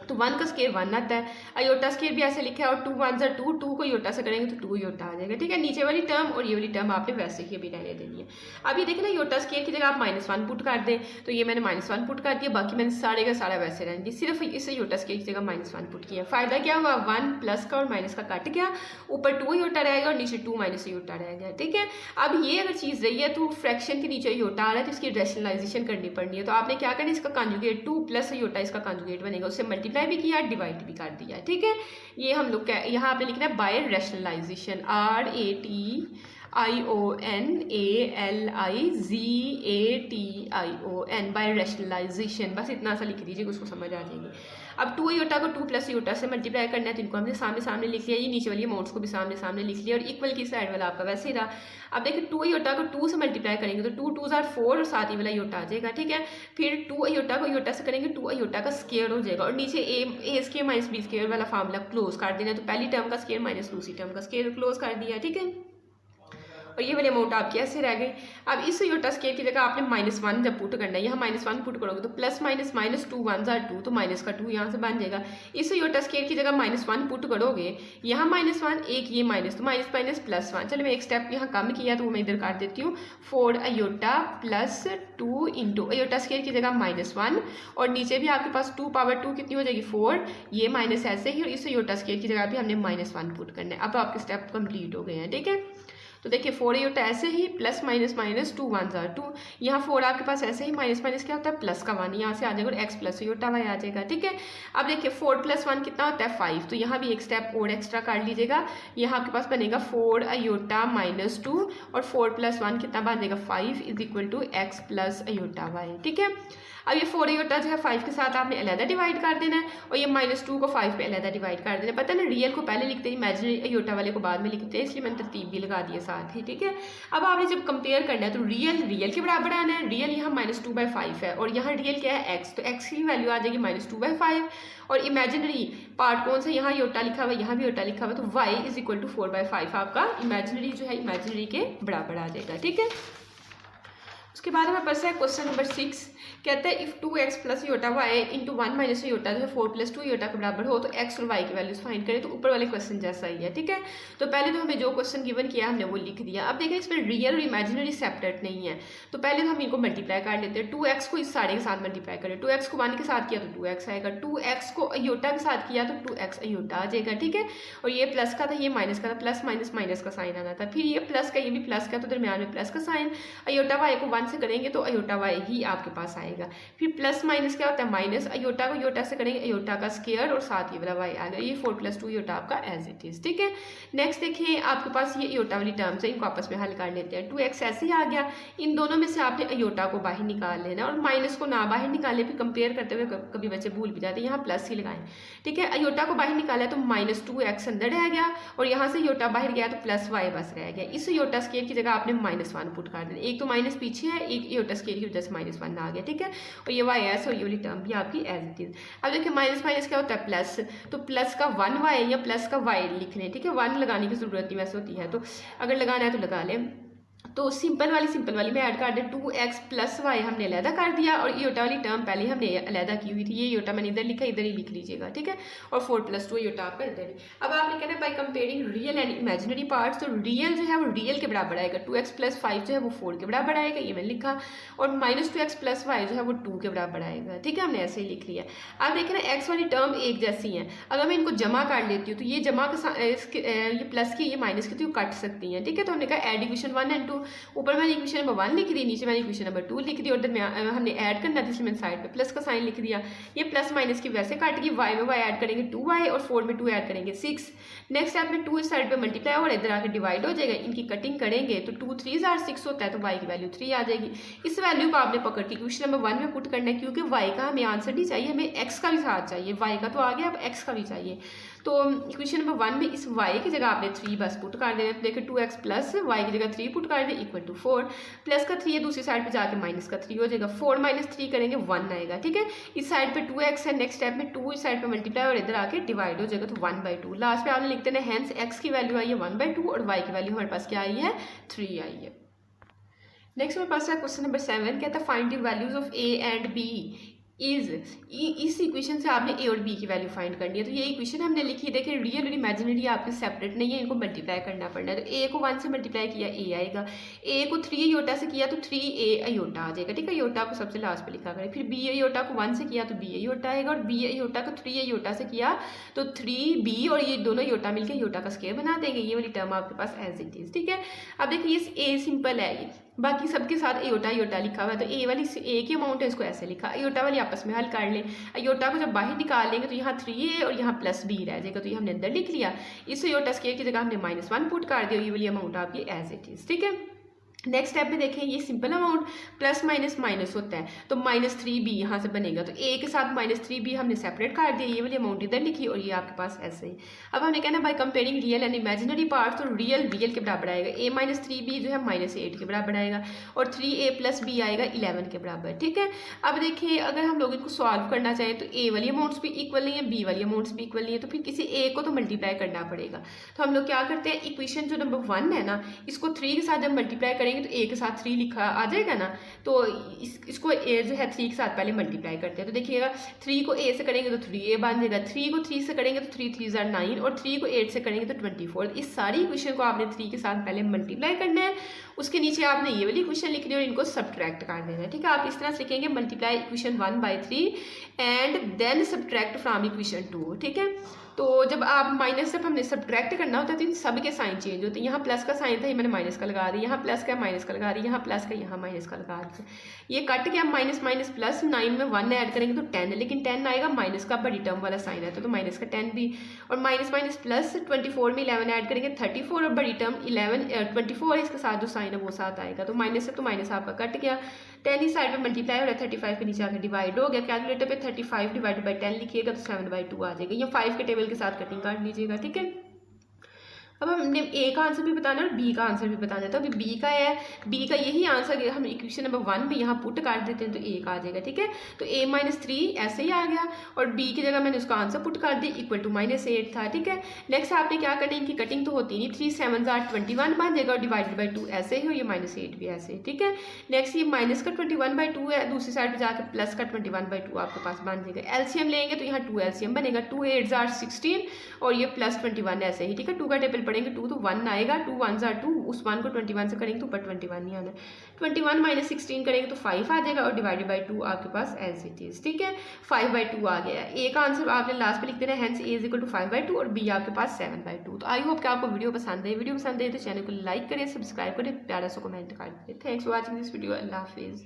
तो 1 का स्क्वायर 1 आता है, अयोटा स्क्वायर भी ऐसे लिखा है, और 2 × 1 = 2, 2 को योटा से करेंगे तो 2 योटा आ जाएगा, ठीक है। नीचे वाली टर्म और ये वाली टर्म आपने वैसे ही अभी रहने देनी है। अब ये देखें ना, योटा स्क्वायर की जगह आप -1 पुट कर दें, तो ये मैंने -1 पुट कर दिया, बाकी मैंने सारे का सारा वैसे रहने दिया, सिर्फ इस योटा स्क्वायर की जगह -1 पुट किया। फ़ायदा क्या हुआ, 1 प्लस का और माइनस का कट गया, ऊपर 2 योटा रहेगा और नीचे 2 - योटा रहेगा, ठीक है। अब ये अगर चीज़ रही है तो फ्रैक्शन के नीचे योटा आ रहा है तो इसकी रैशनलाइजेशन करनी पड़नी है। तो आपने क्या करना, इसका कॉन्जुगेट 2 + योटा इसका कॉन्जुगेट बनेगा, उससे मल्टीप्लाई भी किया डिवाइड भी कर दिया, ठीक है। ये हम लोग यहाँ आपने लिखना है by rationalization, RATIONALIZATION by rationalization, बस इतना सा लिख दीजिएगा, उसको समझ आ जाएगी। अब 2 योटा को 2 + योटा से मल्टीप्लाई करना है, तो इनको हमने सामने सामने लिख लिया, ये नीचे वाली अमाउंट्स को भी सामने सामने लिख लिया, और इक्वल की साइड वाला आपका वैसे ही रहा। अब देखिए 2 योटा को 2 से मल्टीप्लाई करेंगे तो 2 × 2 = 4 और साथ ही वाला योटा आ जाएगा, ठीक है। फिर 2 योटा को योटा से करेंगे 2 योटा का स्क्वायर हो जाएगा, और नीचे a स्क्वायर - b स्क्वायर वाला फार्मूला क्लोज कर देना, तो पहली टर्म का स्क्वायर माइनस दूसरी टर्म का स्क्वायर क्लोज कर दिया, ठीक है। और ये वाली अमाउंट आपकी ऐसे रह गई। अब इस योटा स्क्वायर की जगह आपने -1 जब पुट करना है, यहाँ -1 पुट करोगे तो प्लस माइनस -2 × 1 = 2, तो माइनस का 2 यहाँ से बन जाएगा। इस योटा स्क्वायर की जगह -1 पुट करोगे, यहाँ -1 एक ये माइनस, तो माइनस माइनस +1। चलो मैं एक स्टेप यहाँ कम किया तो वो मैं इधर कर देती हूँ, 4 अयोटा + 2 × अयोटा स्क्वायर की जगह -1, और नीचे भी आपके पास 2 ^ 2 कितनी हो जाएगी 4, ये माइनस ऐसे ही, और इस योटा स्क्वायर की जगह भी हमने -1 पुट करना है। अब आपके स्टेप कंप्लीट हो गए हैं, ठीक है। तो देखिए 4 योटा ऐसे ही, प्लस माइनस माइनस 2 × 1 = 2, यहाँ 4 आपके पास ऐसे ही, माइनस माइनस क्या होता है प्लस का 1, यहाँ से आ जाएगा और x + योटा y आ जाएगा, ठीक है। अब देखिए 4 + 1 कितना होता है 5, तो यहाँ भी एक स्टेप और एक्स्ट्रा कर लीजिएगा, यहाँ आपके पास बनेगा 4 अयोटा -2 और 4 + 1 कितना बन जाएगा 5 = x + योटा y, ठीक है। अब ये 4 योटा जो है 5 के साथ आपने अलहदा डिवाइड कर देना है, और ये -2 को 5 पे अलहदा डिवाइड कर देना है। पता है ना, रियल को पहले लिखते हैं, इमेजिनरी योटा वाले को बाद में लिखते हैं, इसलिए मैंने तरतीब भी लगा दी है साथ ही, ठीक है। अब आपने जब कंपेयर करना है तो रियल के बराबर आना है, रियल यहाँ -2/5 है, और यहाँ रियल क्या है x, तो x की वैल्यू आ जाएगी -2/5, और इमेजिनरी पार्ट कौन सा, यहाँ योटा लिखा हुआ है, यहाँ भी योटा लिखा हुआ है, तो y = 4/5 आपका इमेजिनरी जो है इमेजिनरी के बराबर आ जाएगा, ठीक है। उसके बाद हमारे पास है क्वेश्चन नंबर 6, कहते हैं if 2x + Yotta y × 1 - Yotta जो है 4 + 2 योटा के बराबर हो, तो x और y की वैल्यूज फाइंड करें। तो ऊपर वाले क्वेश्चन जैसा ही है, ठीक है। तो पहले तो हमें जो क्वेश्चन गिवन किया हमने वो लिख दिया। अब देखें इसमें रियल और इमेजिनरी सेपरेट नहीं है, तो पहले तो हम इनको मल्टीप्लाई कर लेते हैं। 2x को इस सारे के साथ मल्टीप्लाई करें, 2x को 1 के साथ किया तो 2x आएगा, 2x को अयोटा के साथ किया तो 2x अयोटा आ जाएगा, ठीक है। और ये प्लस का था, ये माइनस का था, प्लस माइनस माइनस का साइन आना था, फिर ये प्लस का, ये भी प्लस का, तो दरमियान में प्लस का साइन। अयोटा y को 1 से से करेंगे तो अयोटा वाई ही आपके पास आएगा। फिर प्लस माइनस क्या होता है, माइनस अयोटा को अयोटा से करेंगे अयोटा का स्क्वायर और साथ ये वाला वाई आ गया। ये 4 + 2 अयोटा आपका एज इट इज। ठीक है, नेक्स्ट देखिए आपके पास ये अयोटा वाली टर्म्स है, इनको आपस में हल कर लेते हैं। 2x ऐसे ही आ गया, इन दोनों में से आपने अयोटा को बाहर निकाल लेना और माइनस को ना बाहर निकाले, फिर कंपेयर करते हुए कभी बच्चे भूल भी जाते हैं, यहाँ प्लस ही लगाएं। ठीक है, अयोटा को बाहर निकाला तो -2x अंदर रह गया और यहाँ से अयोटा बाहर गया तो +y बस रह गया। इस अयोटा स्क्वायर की जगह आपने -1 पुट कर देना। एक तो माइनस पीछे है, एक अयोटा स्क्वायर की वजह से -1 आ गया। ठीक है, और ये वाई एस और ये वाली टर्म भी आपकी एज इट इज। अब देखिए माइनस माइनस क्या होता है, प्लस, तो प्लस का 1y या प्लस का y लिख लें। ठीक है, 1 लगाने की जरूरत नहीं वैसे होती है, तो अगर लगाना है तो लगा लें। तो सिंपल वाली में ऐड कर दे, 2x + y हमने अलहदा कर दिया और योटा वाली टर्म पहले हमने अलहदा की हुई थी, ये योटा मैंने इधर लिखा, इधर ही लिख लीजिएगा। ठीक है, और 4 + 2 योटा आपका इधर ही। अब आपने कहना है by comparing real and imaginary parts, तो रियल जो है वो रियल के बराबर आएगा, 2x + 5 जो है वो 4 के बराबर आएगा, ये मैंने लिखा, और -2x + y जो है वो 2 के बराबर आएगा। ठीक है, हमने ऐसे ही लिख लिया। अब देखें ना x वाली टर्म एक जैसी है, अगर मैं इनको जमा कर लेती हूँ तो ये जमा का ये प्लस की ये माइनस की तो कट सकती हैं। ठीक है, तो हमने कहा एड इक्वेशन 1 एंड 2, ऊपर मैंने इक्वेशन नंबर 1 लिख दी, नीचे मैंने इक्वेशन नंबर 2 लिख दी और दरमियान हमने ऐड करना था, इसलिए मैंने साइड पे प्लस का साइन लिख दिया। ये प्लस माइनस की वैसे काट गई, y में y ऐड करेंगे 2y और 4 में 2 ऐड करेंगे 6। नेक्स्ट स्टेप में 2 इस साइड पे मल्टीप्लाई और इधर आकर डिवाइड हो जाएगा, इनकी कटिंग करेंगे तो 2 3 = 6 होता है, तो y की वैल्यू 3 आ जाएगी। इस वैल्यू को आपने पकड़ के इक्वेशन नंबर 1 में पुट करना है, क्योंकि y का हमें आंसर नहीं चाहिए, हमें x का भी साथ चाहिए। y का तो आ गया, अब x का भी चाहिए। तो इक्वेशन नंबर 1 में इस y की जगह आपने 3 बस पुट कर देना। तो देखिए 2x + y की जगह 3 पुट कर दें = 4, प्लस का 3 है दूसरी साइड पे जाके माइनस का 3 हो जाएगा, 4 - 3 करेंगे 1 आएगा। ठीक है, इस साइड पे 2x है, नेक्स्ट स्टेप में 2 इस साइड पे मल्टीप्लाई और इधर आके डिवाइड हो जाएगा, तो 1/2। लास्ट पे आपने लिख देना हैंस x की वैल्यू आई है 1/2 और y की वैल्यू हमारे पास क्या आई है 3 आई है। नेक्स्ट हमारे पास है क्वेश्चन नंबर 7, कहता है find the values of a and b is. इस इक्वेशन से आपने ए और बी की वैल्यू फाइंड करनी है। तो ये इक्वेशन हमने लिखी, देखिए रियल और इमेजिनरी आपके सेपरेट नहीं है, इनको मल्टीप्लाई करना पड़ना है। तो ए को 1 से मल्टीप्लाई किया ए आएगा, ए को 3 अयोटा से किया तो 3a अयोटा आ जाएगा। ठीक है, अयोटा को सबसे लास्ट पे लिखा करें। फिर बी अयोटा को 1 से किया तो बी अयोटा आएगा, और बी अयोटा को 3 अयोटा से किया तो 3b और ये दोनों अयोटा मिलकर अयोटा का स्क्वायर बना देंगे। ये वाली टर्म आपके पास एज इट इज। ठीक है, अब देखिए ये ए सिंपल है, बाकी सबके साथ अयोटा अयोटा लिखा हुआ है, तो ए वाली ए की अमाउंट है इसको ऐसे लिखा, अयोटा वाली आपस में हल कर लें। अयोटा को जब बाहर निकाल लेंगे तो यहाँ 3a और यहाँ +b रह जाएगा, तो ये हमने अंदर लिख लिया। इस अयोटा स्क्वायर की जगह हमने -1 पुट कर दिया, ये वाली अमाउंट आपकी एज इट इज। ठीक है, नेक्स्ट स्टेप में देखें ये simple amount plus minus minus होता है, तो -3b यहाँ से बनेगा, तो a के साथ -3b हमने सेपरेट कर दिया, ये वाली अमाउंट इधर लिखी और ये आपके पास ऐसे ही। अब हमने कहना by comparing real and imaginary parts, तो रियल के बराबर आएगा, a - 3b जो है -8 के बराबर आएगा, और 3a + b आएगा 11 के बराबर। ठीक है, अब देखिए अगर हम लोग इनको सॉल्व करना चाहें तो a वाली अमाउंट्स भी इक्वल नहीं है, b वाली अमाउंट्स भी इक्वल नहीं है, तो फिर किसी a को तो मल्टीप्लाई करना पड़ेगा। तो हम लोग क्या करते हैं, इक्वेशन जो नंबर 1 है ना, इसको 3 के साथ जब मल्टीप्लाई करेंगे तो a के साथ 3 लिखा आ जाएगा ना, तो इसको a जो है 3 के साथ पहले मल्टीप्लाई करते हैं। तो देखिएगा 3 को a से करेंगे तो 3a बन जाएगा, 3 को 3 से करेंगे तो 3 3 = 9 और 3 को 8 से करेंगे तो 24। इस सारी इक्वेशन को आपने 3 के साथ पहले मल्टीप्लाई करना है, उसके नीचे आपने ये वाली इक्वेशन लिखनी है और इनको सब्ट्रैक्ट कर देना है। ठीक है, आप इस तरह से लिखेंगे multiply equation 1/3 and then subtract from equation 2। ठीक है, तो जब आप माइनस जब हमने सब्ट्रैक्ट करना होता है तो इन सब के साइन चेंज होते हैं। यहाँ प्लस का साइन था, ये मैंने माइनस का लगा दिया, यहाँ प्लस का माइनस का लगा दिया, यहाँ प्लस का यहाँ माइनस का लगा दिया, ये कट गया माइनस माइनस प्लस, 9 में 1 ऐड करेंगे तो 10, लेकिन 10 आएगा माइनस का, बड़ी टर्म वाला साइन है तो माइनस का 10 भी, और माइनस माइनस प्लस 24 में 11 ऐड करेंगे 34, और बड़ी टर्म 24 इसके साथ जो साइन है वो साथ आएगा, तो माइनस से तो माइनस आपका कट गया, 10 इस साइड पे मल्टीप्लाई हो रहा है, 35 के नीचे आकर डिवाइड हो गया, कैलकुलेटर पे 35 / 10 लिखिएगा तो 7/2 आ जाएगा, या 5 के टेबल के साथ कटिंग कर लीजिएगा। ठीक है, अब हमने ए का आंसर भी बताना है और बी का आंसर भी बताना है। तो अभी बी का है, बी का यही आंसर हम इक्वेशन नंबर 1 में यहाँ पुट कर देते हैं तो ए का आ जाएगा। ठीक है, तो a - 3 ऐसे ही आ गया और बी की जगह मैंने उसका आंसर पुट कर दी = -8 था। ठीक है, नेक्स्ट आपने क्या करना है, इनकी कटिंग तो होती नहीं, 3 7 = 21 बन जाएगा और /2 ऐसे ही, और ये -8 भी ऐसे ही। ठीक है, नेक्स्ट ये माइनस का 21/2 है, दूसरी साइड पर जाकर प्लस का 21/2 आपके पास बन जाएगा। एलसीएम लेंगे तो यहाँ 2 एलसीएम बनेगा, 2 8 = 16 और ये +21 ऐसे ही। ठीक है, 2 का टेबल पढ़ेंगे 2 तो 1 आएगा, 2 1 ज़ा 2, उस 1 को 21 से करेंगे तो ऊपर 21 नहीं आना है। 21 माइनस 16 करेंगे तो 5 आ जाएगा और डिवाइडेड बाई 2 आपके पास एज इट इज़। ठीक है, 5/2 आ गया है। ए का आंसर आपने लास्ट पे लिख देना है, hence a is equal to 5/2 और बी आपके पास 7/2। तो आई होप कि आपको वीडियो पसंद है। वीडियो पसंद है तो चैनल को लाइक करें, सब्सक्राइब करें, प्यारा सा कमेंट कर दें। Thanks for watching this video. अल्लाह हाफिज़।